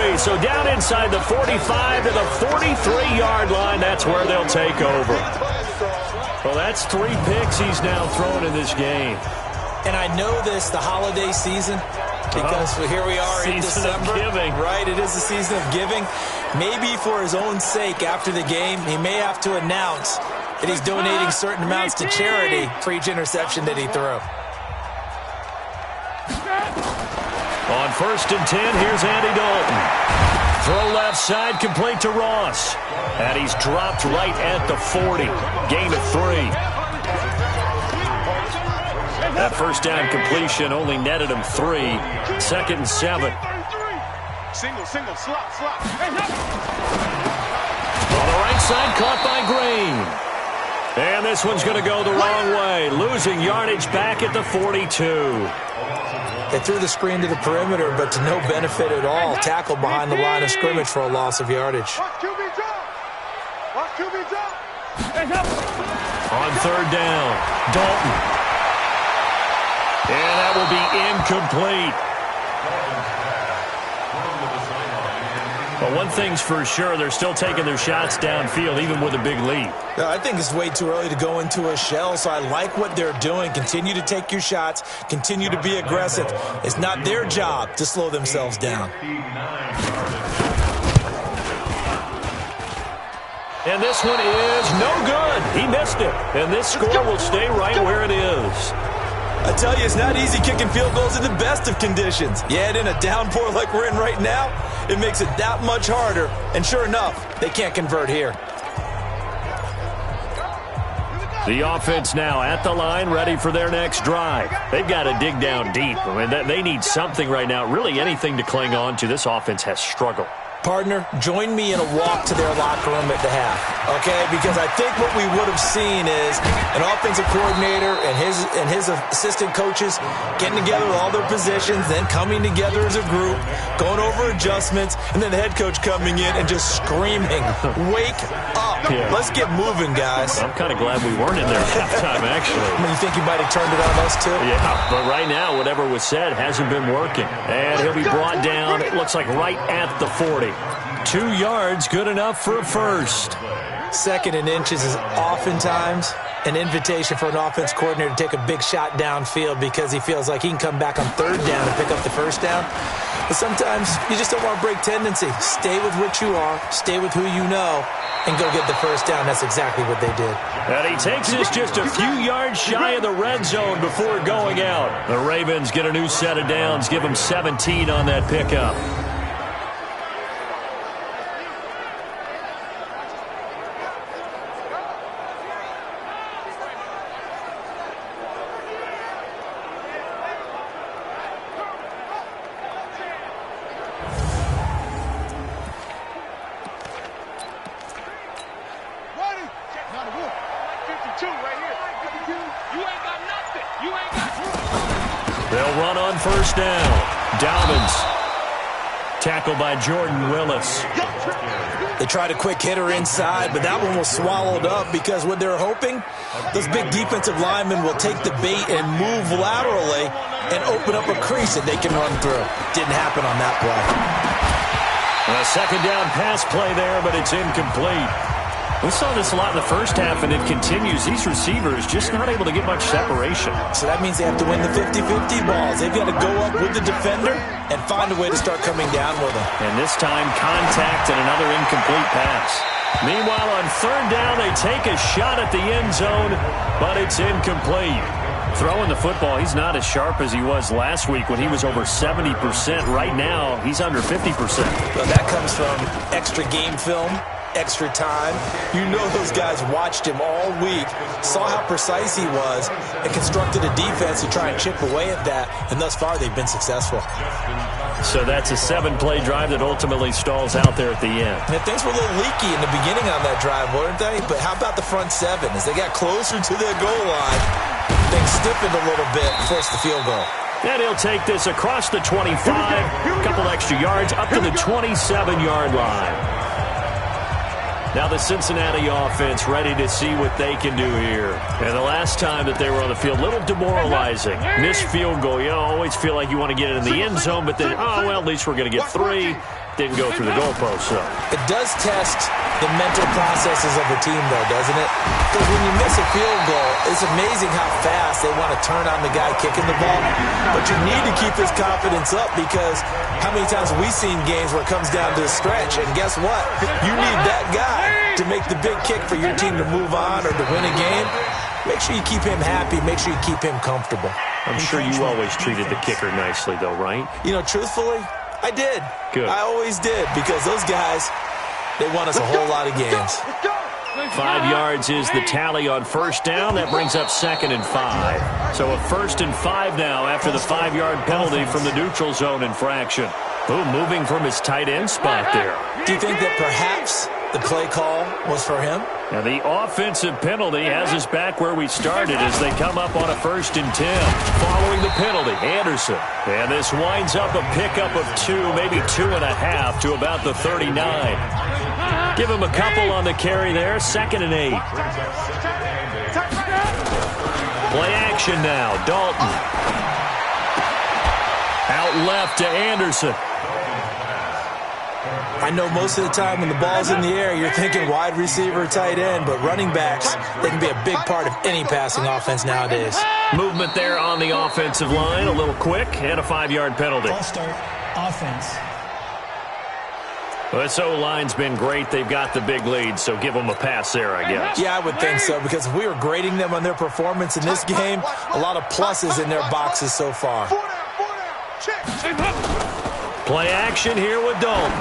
43. So down inside the 45 to the 43-yard line. That's where they'll take over. Well, that's 3 picks he's now thrown in this game. And I know this, the holiday season, because here we are in December. Giving. Right, it is the season of giving. Maybe for his own sake after the game, he may have to announce that he's donating certain amounts to charity for each interception that he threw. On 1st and 10, here's Andy Dalton. Throw left side, complete to Ross. And he's dropped right at the 40. Gain of 3. That first down completion only netted him 3. 2nd and 7. Single, slot. On the right side, caught by Green. And this one's going to go the wrong way. Losing yardage back at the 42. They threw the screen to the perimeter, but to no benefit at all. Tackled behind the line of scrimmage for a loss of yardage. On 3rd down, Dalton. And that will be incomplete. Well, one thing's for sure, they're still taking their shots downfield, even with a big lead. I think it's way too early to go into a shell, so I like what they're doing. Continue to take your shots. Continue to be aggressive. It's not their job to slow themselves down. And this one is no good. He missed it. And this score will stay right where it is. I tell you, it's not easy kicking field goals in the best of conditions. You add in a downpour like we're in right now, it makes it that much harder. And sure enough, they can't convert here. The offense now at the line, ready for their next drive. They've got to dig down deep. I mean, they need something right now, really anything to cling on to. This offense has struggled. Partner, join me in a walk to their locker room at the half, okay? Because I think what we would have seen is an offensive coordinator and his assistant coaches getting together with all their positions, then coming together as a group, going over adjustments, and then the head coach coming in and just screaming, "Wake up. Yeah. Let's get moving, guys." I'm kind of glad we weren't in there at halftime, actually. I mean, you think he might have turned it on us, too? Yeah, but right now, whatever was said hasn't been working. And he'll be brought down, it looks like right at the 40. 2 yards, good enough for a first. 2nd and inches is oftentimes an invitation for an offense coordinator to take a big shot downfield because he feels like he can come back on 3rd down and pick up the 1st down. But sometimes you just don't want to break tendency. Stay with what you are, stay with who you know, and go get the 1st down. That's exactly what they did. And he takes us just a few yards shy of the red zone before going out. The Ravens get a new set of downs, give them 17 on that pickup. They'll run on 1st down. Dobbins. Tackled by Jordan Willis. They tried a quick hitter inside, but that one was swallowed up because what they're hoping, those big defensive linemen will take the bait and move laterally and open up a crease that they can run through. Didn't happen on that play. A 2nd down pass play there, but it's incomplete. We saw this a lot in the first half, and it continues. These receivers just not able to get much separation. So that means they have to win the 50-50 balls. They've got to go up with the defender and find a way to start coming down with them. And this time, contact and another incomplete pass. Meanwhile, on 3rd down, they take a shot at the end zone, but it's incomplete. Throwing the football, he's not as sharp as he was last week when he was over 70%. Right now, he's under 50%. Well, that comes from extra game film, extra time. You know those guys watched him all week, saw how precise he was, and constructed a defense to try and chip away at that, and thus far they've been successful. So that's a 7-play drive that ultimately stalls out there at the end. And things were a little leaky in the beginning on that drive, weren't they? But how about the front 7? As they got closer to their goal line, things stiffened a little bit, forced the field goal. And he'll take this across the 25, a couple extra yards, up to the 27-yard line. Now the Cincinnati offense ready to see what they can do here. And the last time that they were on the field, a little demoralizing. Missed field goal. You always feel like you want to get it in the end zone, but then, oh, well, at least we're going to get 3. Didn't go through the goalpost, so. It does test the mental processes of the team, though, doesn't it? Because when you miss a field goal, it's amazing how fast they want to turn on the guy kicking the ball. But you need to keep his confidence up because how many times have we seen games where it comes down to a stretch? And guess what? You need that guy to make the big kick for your team to move on or to win a game. Make sure you keep him happy. Make sure you keep him comfortable. I'm sure you always treated the kicker nicely, though, right? You know, truthfully, I did. Good. I always did because those guys, they won us a whole lot of games. 5 yards is the tally on first down. That brings up 2nd and 5. So a 1st and 5 now after the 5-yard penalty from the neutral zone infraction. Boom, moving from his tight end spot there. Do you think that perhaps the play call was for him? Now the offensive penalty has us back where we started as they come up on a 1st and 10. Following the penalty, Anderson. And this winds up a pickup of 2, maybe 2.5 to about the 39. Give him a couple on the carry there. 2nd and 8. Play action now. Dalton. Out left to Anderson. I know most of the time when the ball's in the air, you're thinking wide receiver, tight end, but running backs, they can be a big part of any passing offense nowadays. Movement there on the offensive line, a little quick, and a 5-yard penalty. Ball start, offense. Well, this O-line's been great. They've got the big lead, so give them a pass there, I guess. Yeah, I would think so, because if we were grading them on their performance in this game, a lot of pluses in their boxes so far. Play action here with Dalton.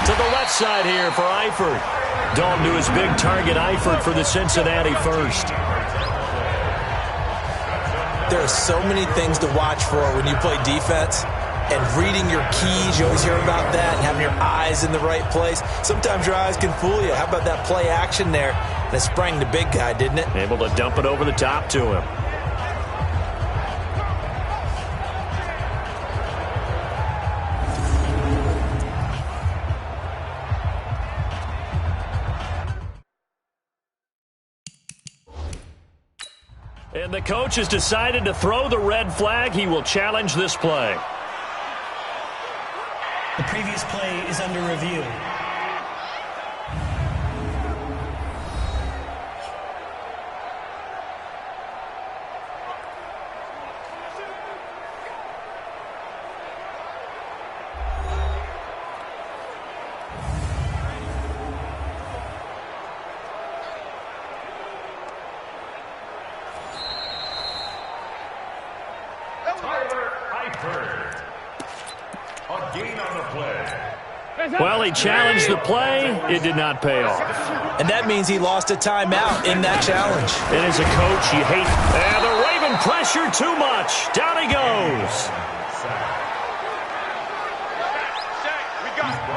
To the left side here for Eifert. Dalton to his big target, Eifert, for the Cincinnati first. There are so many things to watch for when you play defense. And reading your keys, you always hear about that, and having your eyes in the right place. Sometimes your eyes can fool you. How about that play action there? And it sprang the big guy, didn't it? Able to dump it over the top to him. And the coach has decided to throw the red flag. He will challenge this play. The previous play is under review. Well, he challenged the play. It did not pay off. And that means he lost a timeout in that challenge. And as a coach, you hate... And the Raven pressure too much. Down he goes.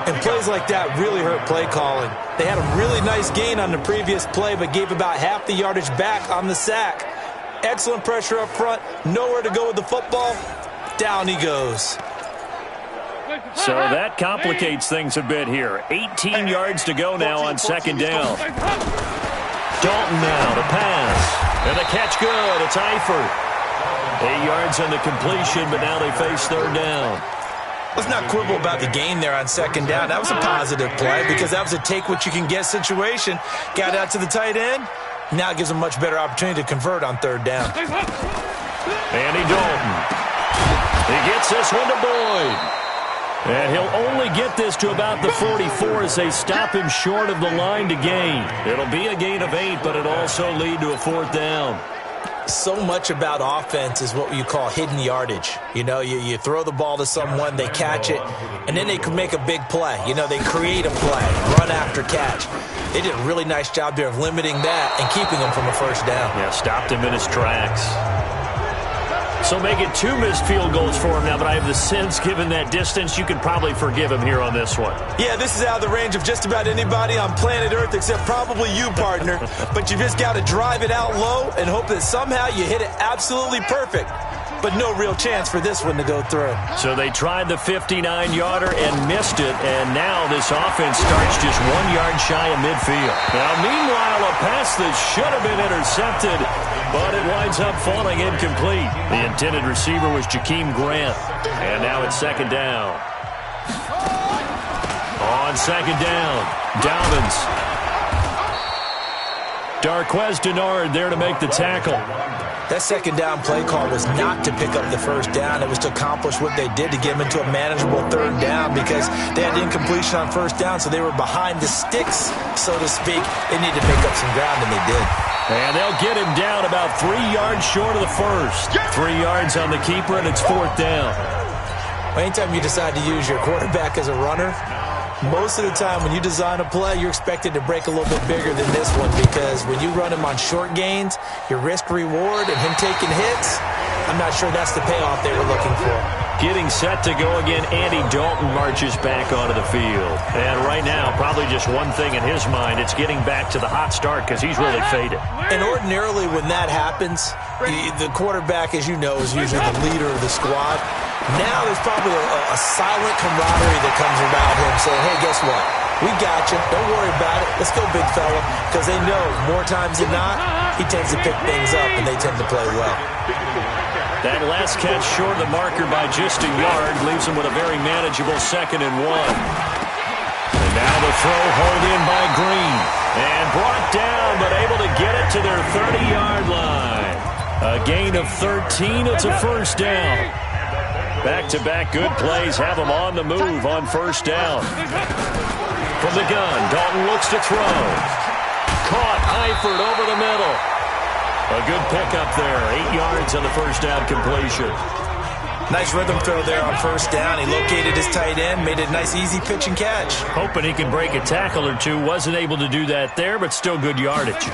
And plays like that really hurt play calling. They had a really nice gain on the previous play, but gave about half the yardage back on the sack. Excellent pressure up front. Nowhere to go with the football. Down he goes. So that complicates things a bit here. 18 yards to go now on 2nd down. Dalton now to pass. And the catch good. It's Eifert. 8 yards on the completion, but now they face 3rd down. Let's not quibble about the gain there on 2nd down. That was a positive play because that was a take-what-you-can-get situation. Got out to the tight end. Now it gives them a much better opportunity to convert on 3rd down. Andy Dalton. He gets this one to Boyd. And he'll only get this to about the 44 as they stop him short of the line to gain. It'll be a gain of 8, but it'll also lead to a 4th down. So much about offense is what you call hidden yardage. You know, you throw the ball to someone, they catch it, and then they can make a big play. You know, they create a play, run after catch. They did a really nice job there of limiting that and keeping him from a 1st down. Yeah, stopped him in his tracks. So make it 2 missed field goals for him now, but I have the sense, given that distance, you can probably forgive him here on this one. Yeah, this is out of the range of just about anybody on planet Earth except probably you, partner. But you just got to drive it out low and hope that somehow you hit it absolutely perfect. but no real chance for this one to go through. So they tried the 59-yarder and missed it, and now this offense starts just 1 yard shy of midfield. Now, meanwhile, a pass that should have been intercepted, but it winds up falling incomplete. The intended receiver was Jakeem Grant, and now it's second down. On second down, Dobbins. Darquez Denard there to make the tackle. That second down play call was not to pick up the first down. It was to accomplish what they did to get them into a manageable third down because they had incompletion on first down, so they were behind the sticks, so to speak. They needed to make up some ground, and they did. And they'll get him down about 3 yards short of the first. 3 yards on the keeper, and it's fourth down. Anytime you decide to use your quarterback as a runner, most of the time when you design a play, you're expected to break a little bit bigger than this one because when you run him on short gains, your risk-reward and him taking hits, I'm not sure that's the payoff they were looking for. Getting set to go again, Andy Dalton marches back onto the field. And right now, probably just one thing in his mind, it's getting back to the hot start because he's really faded. And ordinarily when that happens, the quarterback, as you know, is usually the leader of the squad. Now there's probably a silent camaraderie that comes around him saying, hey, guess what? We got you. Don't worry about it. Let's go, big fella. Because they know more times than not, he tends to pick things up, and they tend to play well. That last catch short of the marker by just a yard leaves him with a very manageable 2nd and 1. And now the throw hauled in by Green. And brought down, but able to get it to their 30-yard line. A gain of 13. It's a first down. Back-to-back good plays have him on the move on first down. From the gun, Dalton looks to throw. Caught Eifert over the middle. A good pickup there. 8 yards on the first down completion. Nice rhythm throw there on first down. He located his tight end, made a nice easy pitch and catch. Hoping he can break a tackle or two. Wasn't able to do that there, but still good yardage.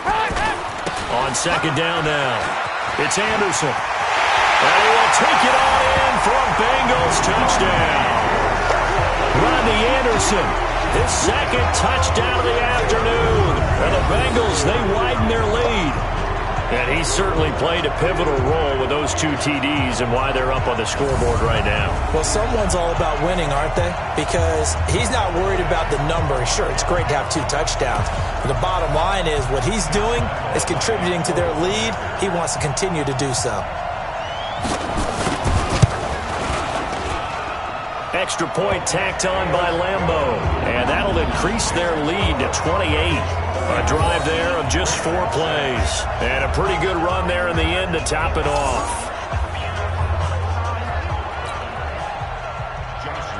On second down now, it's Anderson. And he will take it on in for a Bengals touchdown. Rodney Anderson, his second touchdown of the afternoon. And the Bengals, they widen their lead. And he certainly played a pivotal role with those 2 TDs and why they're up on the scoreboard right now. Well, someone's all about winning, aren't they? Because he's not worried about the number. Sure, it's great to have 2 touchdowns. But the bottom line is what he's doing is contributing to their lead. He wants to continue to do so. Extra point tacked on by Lambeau. And that'll increase their lead to 28. A drive there of just 4 plays. And a pretty good run there in the end to top it off.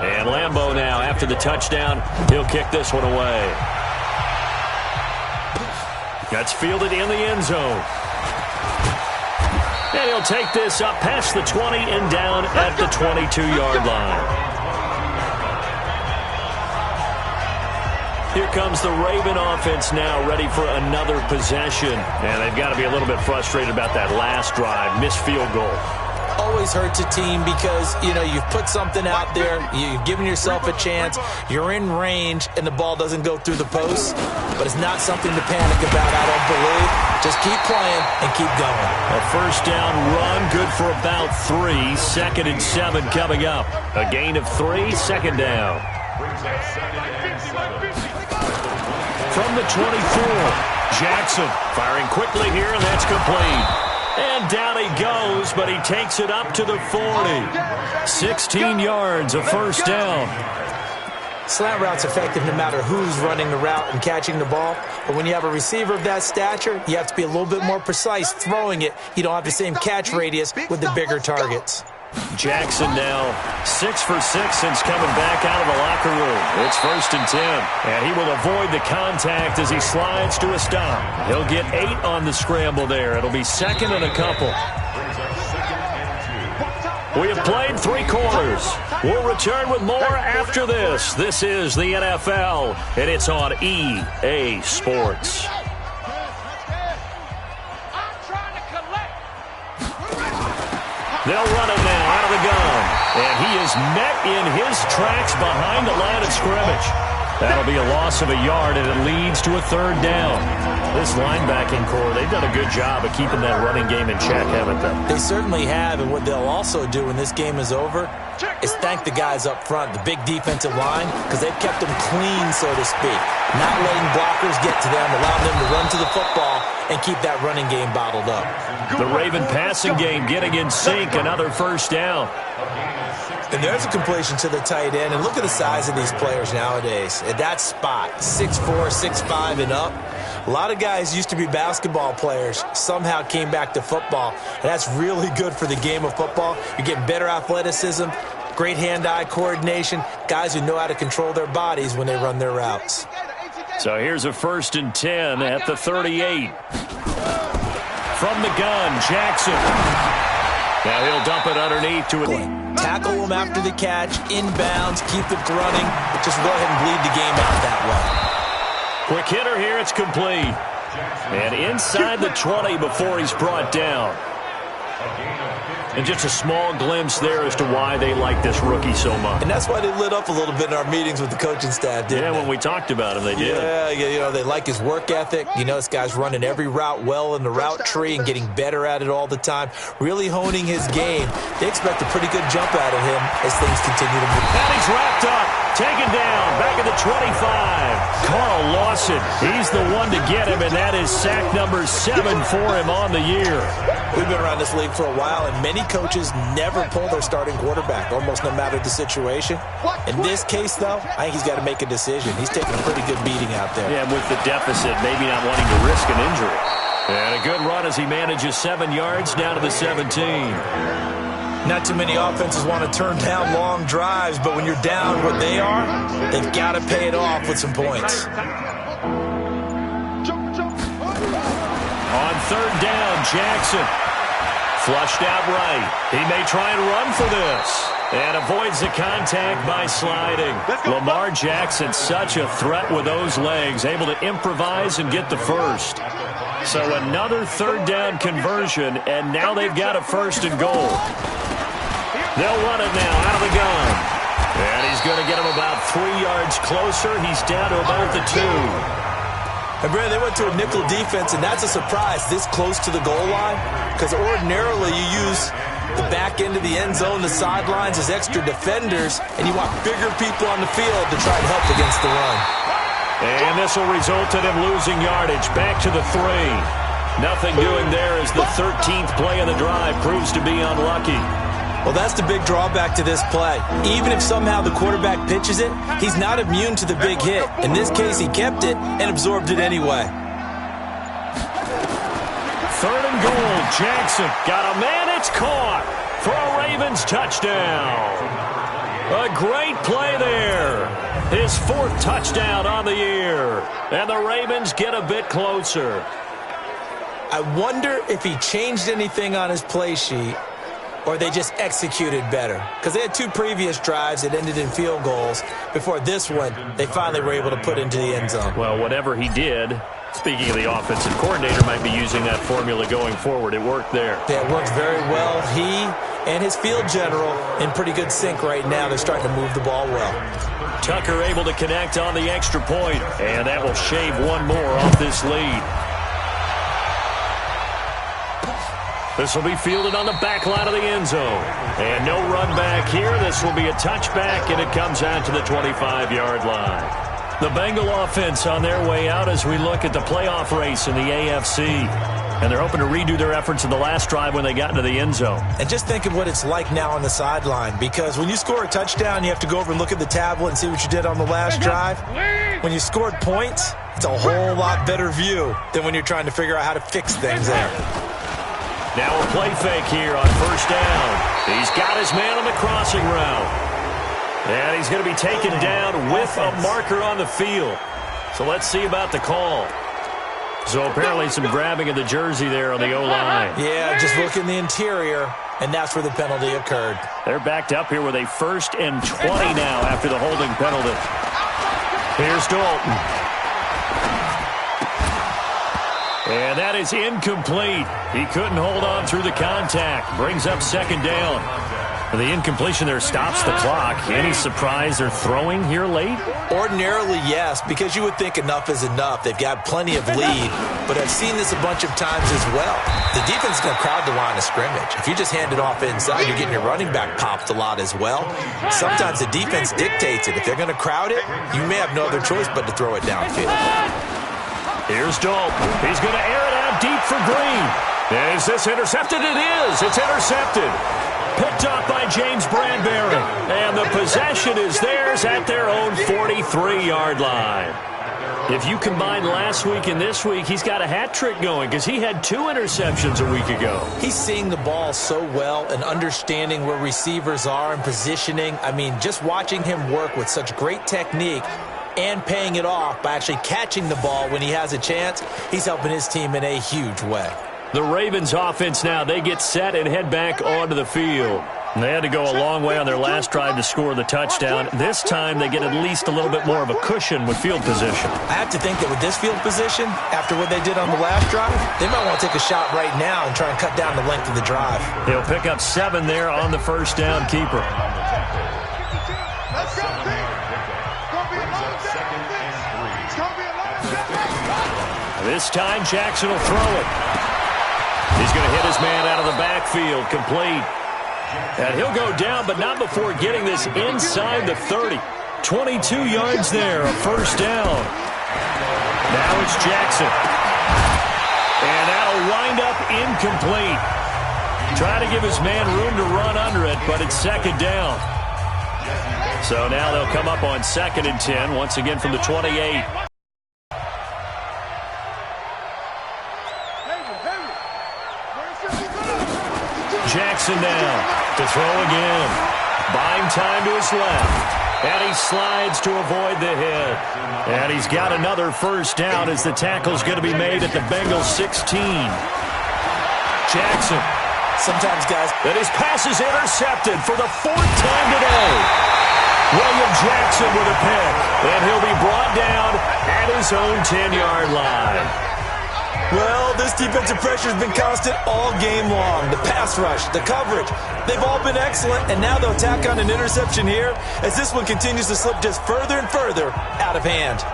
And Lambeau now, after the touchdown, he'll kick this one away. That's fielded in the end zone. And he'll take this up past the 20 and down at the 22-yard line. Here comes the Raven offense now, ready for another possession. And they've got to be a little bit frustrated about that last drive, missed field goal. Always hurts a team because, you know, you've put something out there, you've given yourself a chance, you're in range, and the ball doesn't go through the post. But it's not something to panic about, I don't believe. Just keep playing and keep going. A first down run, good for about 3. 2nd and 7 coming up. A gain of 3, second down. From the 24, Jackson firing quickly here, and that's complete. And down he goes, but he takes it up to the 40. 16 yards, a first down. Slant route's effective no matter who's running the route and catching the ball. But when you have a receiver of that stature, you have to be a little bit more precise throwing it. You don't have the same catch radius with the bigger targets. Jackson now 6 for 6 since coming back out of the locker room. It's 1st and 10. And he will avoid the contact as he slides to a stop. He'll get 8 on the scramble there. It'll be 2nd and a couple. We have played 3 quarters. We'll return with more after this. This is the NFL, and it's on EA Sports. They'll run it now out of the gun. And he is met in his tracks behind the line of scrimmage. That'll be a loss of a yard, and it leads to a third down. This linebacking core, they've done a good job of keeping that running game in check, haven't they? They certainly have, and what they'll also do when this game is over is thank the guys up front, the big defensive line, because they've kept them clean, so to speak. Not letting blockers get to them, allowing them to run to the football and keep that running game bottled up. The Raven passing game getting in sync, another first down. And there's a completion to the tight end. And look at the size of these players nowadays. At that spot, 6'4", 6'5", and up. A lot of guys used to be basketball players, somehow came back to football. And that's really good for the game of football. You're getting better athleticism, great hand-eye coordination, guys who know how to control their bodies when they run their routes. So here's a 1st and 10 at the 38. From the gun, Jackson. Now he'll dump it underneath to it. Tackle him after the catch, inbounds, keep it running. Just go ahead and bleed the game out that way. Quick hitter here, it's complete. And inside the 20 before he's brought down. And just a small glimpse there as to why they like this rookie so much. And that's why they lit up a little bit in our meetings with the coaching staff, didn't they? When we talked about him, they did. Yeah, you know, they like his work ethic. You know, this guy's running every route well in the route tree and getting better at it all the time, really honing his game. They expect a pretty good jump out of him as things continue to move. And he's wrapped up, taken down, back at the 25. Carl Lawson, he's the one to get him, and that is sack number 7 for him on the year. We've been around this league for a while, and many coaches never pull their starting quarterback, almost no matter the situation. In this case, though, I think he's got to make a decision. He's taking a pretty good beating out there. Yeah, with the deficit, maybe not wanting to risk an injury. And a good run as he manages 7 yards down to the 17. Not too many offenses want to turn down long drives, but when you're down what they are, they've got to pay it off with some points. On 3rd down, Jackson. Flushed out right. He may try and run for this. And avoids the contact by sliding. Lamar Jackson, such a threat with those legs, able to improvise and get the first. So another 3rd down conversion, and now they've got a 1st and goal. They'll run it now out of the gun. And he's going to get him about 3 yards closer. He's down to about the 2. And, Brandon, they went to a nickel defense, and that's a surprise this close to the goal line, because ordinarily you use the back end of the end zone, the sidelines as extra defenders, and you want bigger people on the field to try and help against the run. And this will result in him losing yardage back to the 3. Nothing doing there as the 13th play of the drive proves to be unlucky. Well, that's the big drawback to this play. Even if somehow the quarterback pitches it, he's not immune to the big hit. In this case, he kept it and absorbed it anyway. 3rd and goal. Jackson got a man. It's caught for a Ravens touchdown. A great play there. His 4th touchdown on the year. And the Ravens get a bit closer. I wonder if he changed anything on his play sheet, or they just executed better. Because they had 2 previous drives that ended in field goals. Before this one, they finally were able to put into the end zone. Well, whatever he did, speaking of the offensive coordinator, might be using that formula going forward. It worked there. Yeah, it worked very well. He and his field general in pretty good sync right now. They're starting to move the ball well. Tucker able to connect on the extra point, and that will shave 1 more off this lead. This will be fielded on the back line of the end zone. And no run back here. This will be a touchback, and it comes out to the 25-yard line. The Bengal offense on their way out as we look at the playoff race in the AFC. And they're hoping to redo their efforts in the last drive when they got into the end zone. And just think of what it's like now on the sideline, because when you score a touchdown, you have to go over and look at the tablet and see what you did on the last drive. When you scored points, it's a whole lot better view than when you're trying to figure out how to fix things there. Now a play fake here on 1st down. He's got his man on the crossing route. And he's going to be taken down with a marker on the field. So let's see about the call. So apparently some grabbing of the jersey there on the O-line. Yeah, just look in the interior, and that's where the penalty occurred. They're backed up here with a 1st and 20 now after the holding penalty. Here's Dalton. And that is incomplete. He couldn't hold on through the contact. Brings up 2nd down. The incompletion there stops the clock. Any surprise they're throwing here late? Ordinarily, yes, because you would think enough is enough. They've got plenty of lead, but I've seen this a bunch of times as well. The defense is going to crowd the line of scrimmage. If you just hand it off inside, you're getting your running back popped a lot as well. Sometimes the defense dictates it. If they're going to crowd it, you may have no other choice but to throw it downfield. Here's Dalton. He's going to air it out deep for Green. Is this intercepted? It is. It's intercepted. Picked up by James Bradbury. And the possession is theirs at their own 43-yard line. If you combine last week and this week, he's got a hat trick going because he had 2 interceptions a week ago. He's seeing the ball so well and understanding where receivers are and positioning. I mean, just watching him work with such great technique and paying it off by actually catching the ball when he has a chance, he's helping his team in a huge way. The Ravens offense now, they get set and head back onto the field. And they had to go a long way on their last drive to score the touchdown. This time they get at least a little bit more of a cushion with field position. I have to think that with this field position, after what they did on the last drive, they might want to take a shot right now and try and cut down the length of the drive. He'll pick up 7 there on the first down keeper. Let's go, team. It's going to be a long second. It's going to be a long second. This time Jackson will throw it. He's going to hit his man out of the backfield, complete. And he'll go down, but not before getting this inside the 30. 22 yards there, a first down. Now it's Jackson. And that'll wind up incomplete. Trying to give his man room to run under it, but it's second down. So now they'll come up on 2nd and 10, once again from the 28. Jackson now to throw again. Buying time to his left. And he slides to avoid the hit. And he's got another first down as the tackle's going to be made at the Bengals 16. Jackson. Sometimes, guys, That his pass is intercepted for the 4th time today. William Jackson with a pick. And he'll be brought down at his own 10-yard line. well, this defensive pressure has been constant all game long. The pass rush, the coverage, they've all been excellent, and now they'll tack on an interception here as this one continues to slip just further and further out of hand.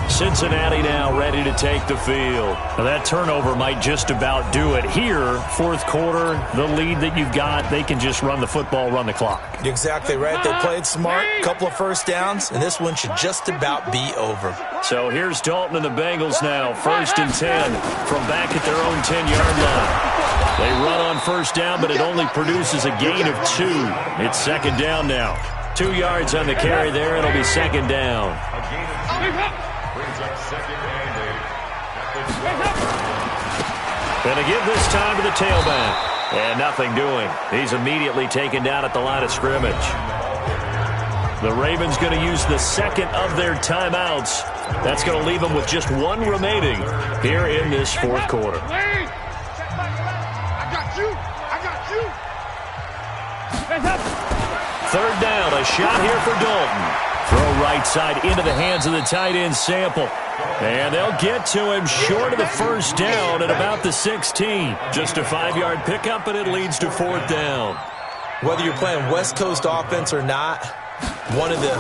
Cincinnati now ready to take the field. Now that turnover might just about do it. Here, 4th quarter, the lead that you've got, they can just run the football, run the clock. You're exactly right. They played smart, couple of first downs, and this one should just about be over. So here's Dalton and the Bengals now, 1st and 10 from back at their own 10-yard line. They run on first down, but it only produces a gain of 2. It's second down now. 2 yards on the carry there. It'll be second down. Going to give this time to the tailback. And nothing doing. He's immediately taken down at the line of scrimmage. The Ravens going to use the 2nd of their timeouts. That's going to leave them with just 1 remaining here in this 4th quarter. I got you. I got you. 3rd down, a shot here for Dalton. Throw right side into the hands of the tight end, Sample. And they'll get to him short of the first down at about the 16. Just a 5-yard pickup, and it leads to 4th down. Whether you're playing West Coast offense or not, one of the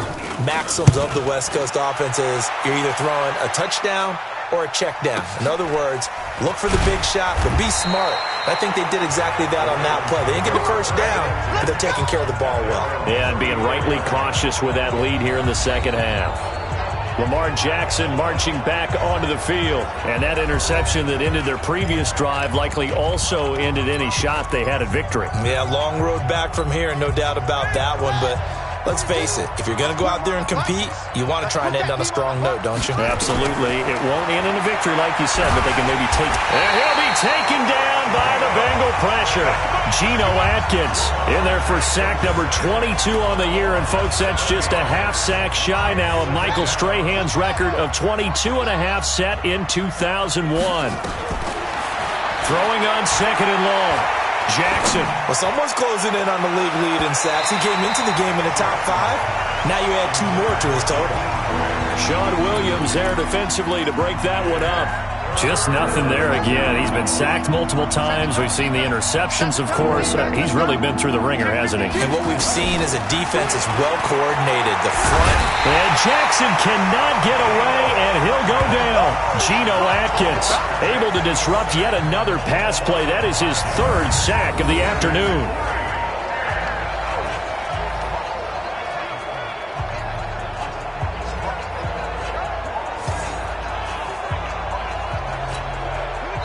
maxims of the West Coast offense is you're either throwing a touchdown or a check down. In other words, look for the big shot, but be smart. I think they did exactly that on that play. They didn't get the first down, but they're taking care of the ball well. Yeah, and being rightly cautious with that lead here in the second half. Lamar Jackson marching back onto the field. And that interception that ended their previous drive likely also ended any shot they had at victory. Yeah, long road back from here, no doubt about that one, but let's face it, if you're going to go out there and compete, you want to try and end on a strong note, don't you? Absolutely. It won't end in a victory like you said, but they can maybe take... And he'll be taken down by the Bengal pressure. Geno Atkins in there for sack number 22 on the year. And, folks, that's just a half sack shy now of Michael Strahan's record of 22.5 set in 2001. Throwing on 2nd and long. Jackson. Well, someone's closing in on the league lead in sacks. He came into the game in the top 5. Now you add 2 more to his total. Sean Williams there defensively to break that one up. Just nothing there again. He's been sacked multiple times. We've seen the interceptions, of course. He's really been through the ringer, hasn't he? And what we've seen is a defense that's well coordinated. The front. And Jackson cannot get away, and he'll go down. Geno Atkins able to disrupt yet another pass play. That is his 3rd sack of the afternoon.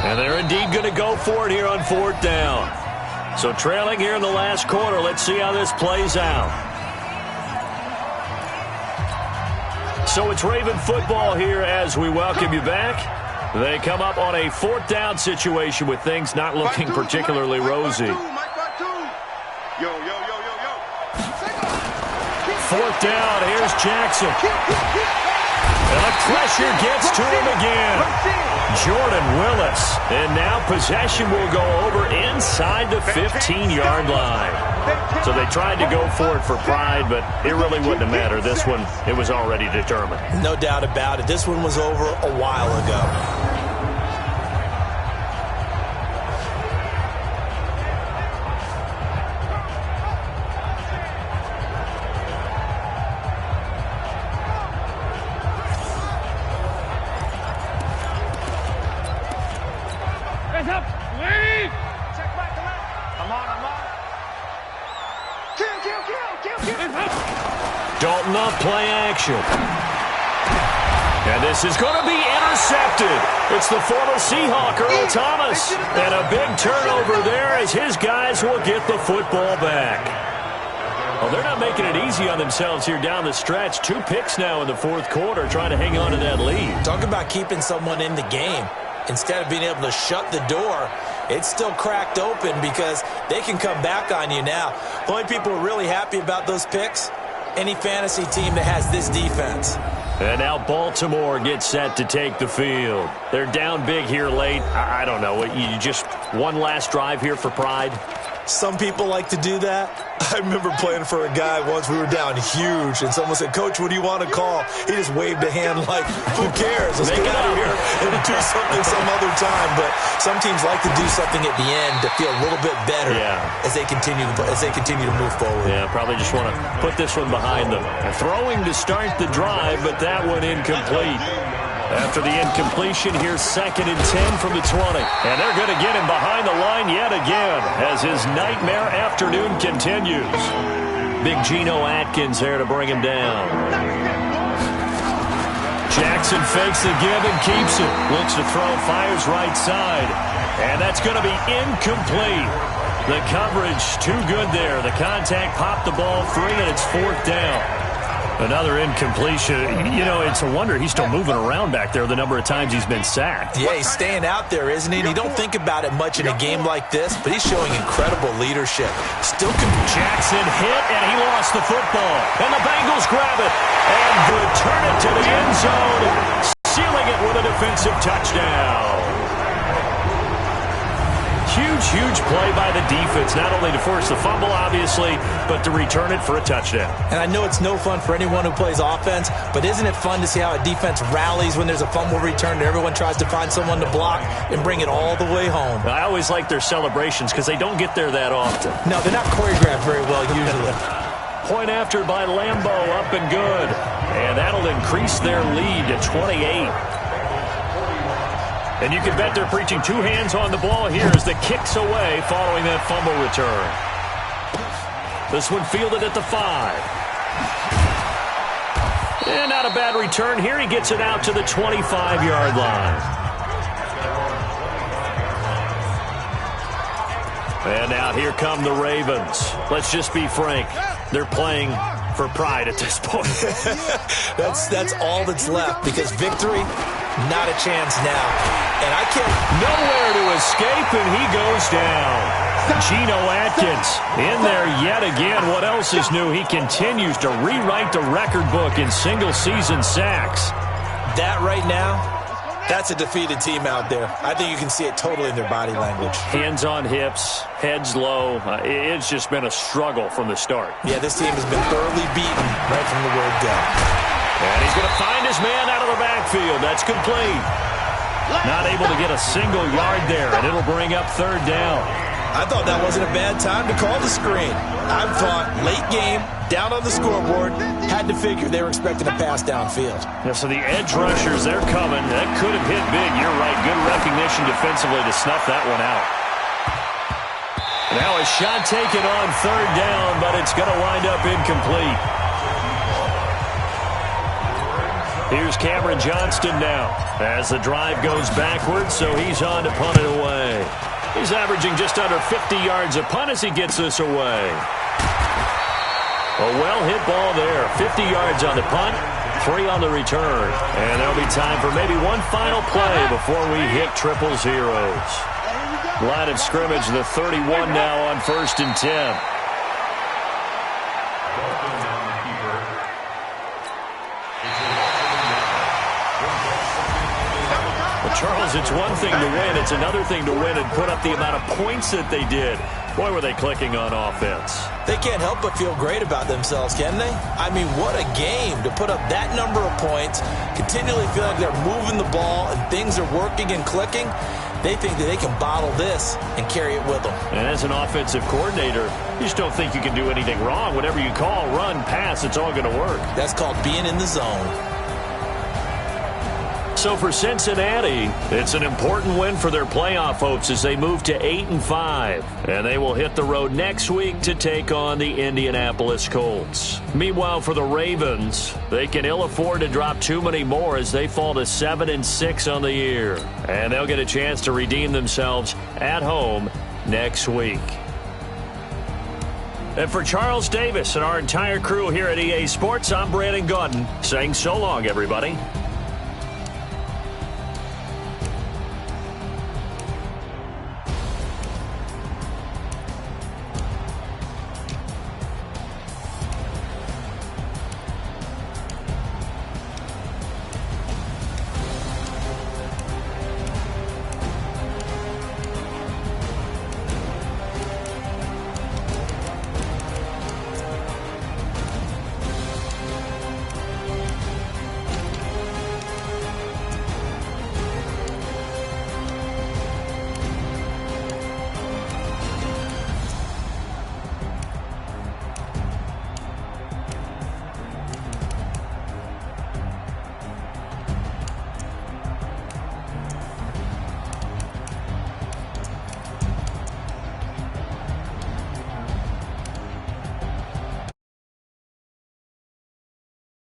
And they're indeed going to go for it here on 4th down. So trailing here in the last quarter. Let's see how this plays out. So it's Raven football here as we welcome you back. They come up on a 4th down situation with things not looking particularly rosy. 4th down, here's Jackson. And the pressure gets to him again. Jordan Willis. And now possession will go over inside the 15-yard line. So they tried to go for it for pride, but it really wouldn't have mattered. This one, it was already determined. No doubt about it. This one was over a while ago. Dalton off play action. And this is going to be intercepted. It's the former Seahawk, Earl Thomas. And a big turnover there as his guys will get the football back. Well, they're not making it easy on themselves here down the stretch. 2 picks now in the 4th quarter trying to hang on to that lead. Talk about keeping someone in the game. Instead of being able to shut the door, it's still cracked open because they can come back on you now. The only people who are really happy about those picks, any fantasy team that has this defense. And now Baltimore gets set to take the field. They're down big here late. I don't know. You just one last drive here for pride? Some people like to do that. I remember playing for a guy once. We were down huge, and someone said, "Coach, what do you want to call?" He just waved a hand like, "Who cares? Let's get out of here and do something some other time." But some teams like to do something at the end to feel a little bit better as they continue to move forward. Yeah, probably just want to put this one behind them. Throwing to start the drive, but that one incomplete. After the incompletion, here's 2nd and 10 from the 20. And they're going to get him behind the line yet again as his nightmare afternoon continues. Big Geno Atkins there to bring him down. Jackson fakes the give and keeps it. Looks to throw, fires right side. And that's going to be incomplete. The coverage too good there. The contact popped the ball free, and it's 4th down. Another incompletion. You know, it's a wonder he's still moving around back there the number of times he's been sacked. Yeah, he's staying out there, isn't he? And you don't think about it much in a game like this, but he's showing incredible leadership. Jackson hit, and he lost the football. And the Bengals grab it and return it to the end zone, sealing it with a defensive touchdown. Huge play by the defense, not only to force the fumble, obviously, but to return it for a touchdown. And I know it's no fun for anyone who plays offense, but isn't it fun to see how a defense rallies when there's a fumble return and everyone tries to find someone to block and bring it all the way home? I always like their celebrations because they don't get there that often. No, they're not choreographed very well usually. Point after by Lambo, up and good. And that'll increase their lead to 28. And you can bet they're preaching 2 hands on the ball here as the kick's away following that fumble return. This one fielded at the 5. And not a bad return here. He gets it out to the 25-yard line. And now here come the Ravens. Let's just be frank. They're playing for pride at this point. That's all that's left because victory, not a chance now. And I can't. Nowhere to escape, and he goes down. Geno Atkins in there yet again. What else is new? He continues to rewrite the record book in single-season sacks. That right now That's a defeated team out there. I think you can see it totally in their body language. Hands on hips, heads low. It's just been a struggle from the start. Yeah, this team has been thoroughly beaten right from the word go. And he's going to find his man out of the backfield. That's complete. Not able to get a single yard there, and it'll bring up third down. I thought that wasn't a bad time to call the screen. I thought late game, down on the scoreboard, had to figure they were expecting a pass downfield. Yeah, so the edge rushers, they're coming. That could have hit big. You're right. Good recognition defensively to snuff that one out. Now a shot taken on third down, but it's going to wind up incomplete. Here's Cameron Johnston now as the drive goes backwards, so he's on to punt it away. He's averaging just under 50 yards a punt as he gets this away. A well-hit ball there. 50 yards on the punt, 3 on the return. And there'll be time for maybe one final play before we hit triple zeros. Line of scrimmage, the 31 now on 1st and 10. Charles, it's one thing to win. It's another thing to win and put up the amount of points that they did. Boy, were they clicking on offense. They can't help but feel great about themselves, can they? I mean, what a game to put up that number of points, continually feel like they're moving the ball and things are working and clicking. They think that they can bottle this and carry it with them. And as an offensive coordinator, you just don't think you can do anything wrong. Whatever you call, run, pass, it's all going to work. That's called being in the zone. So for Cincinnati, it's an important win for their playoff hopes as they move to 8-5. And they will hit the road next week to take on the Indianapolis Colts. Meanwhile, for the Ravens, they can ill afford to drop too many more as they fall to 7-6 on the year. And they'll get a chance to redeem themselves at home next week. And for Charles Davis and our entire crew here at EA Sports, I'm Brandon Gaudin saying so long, everybody.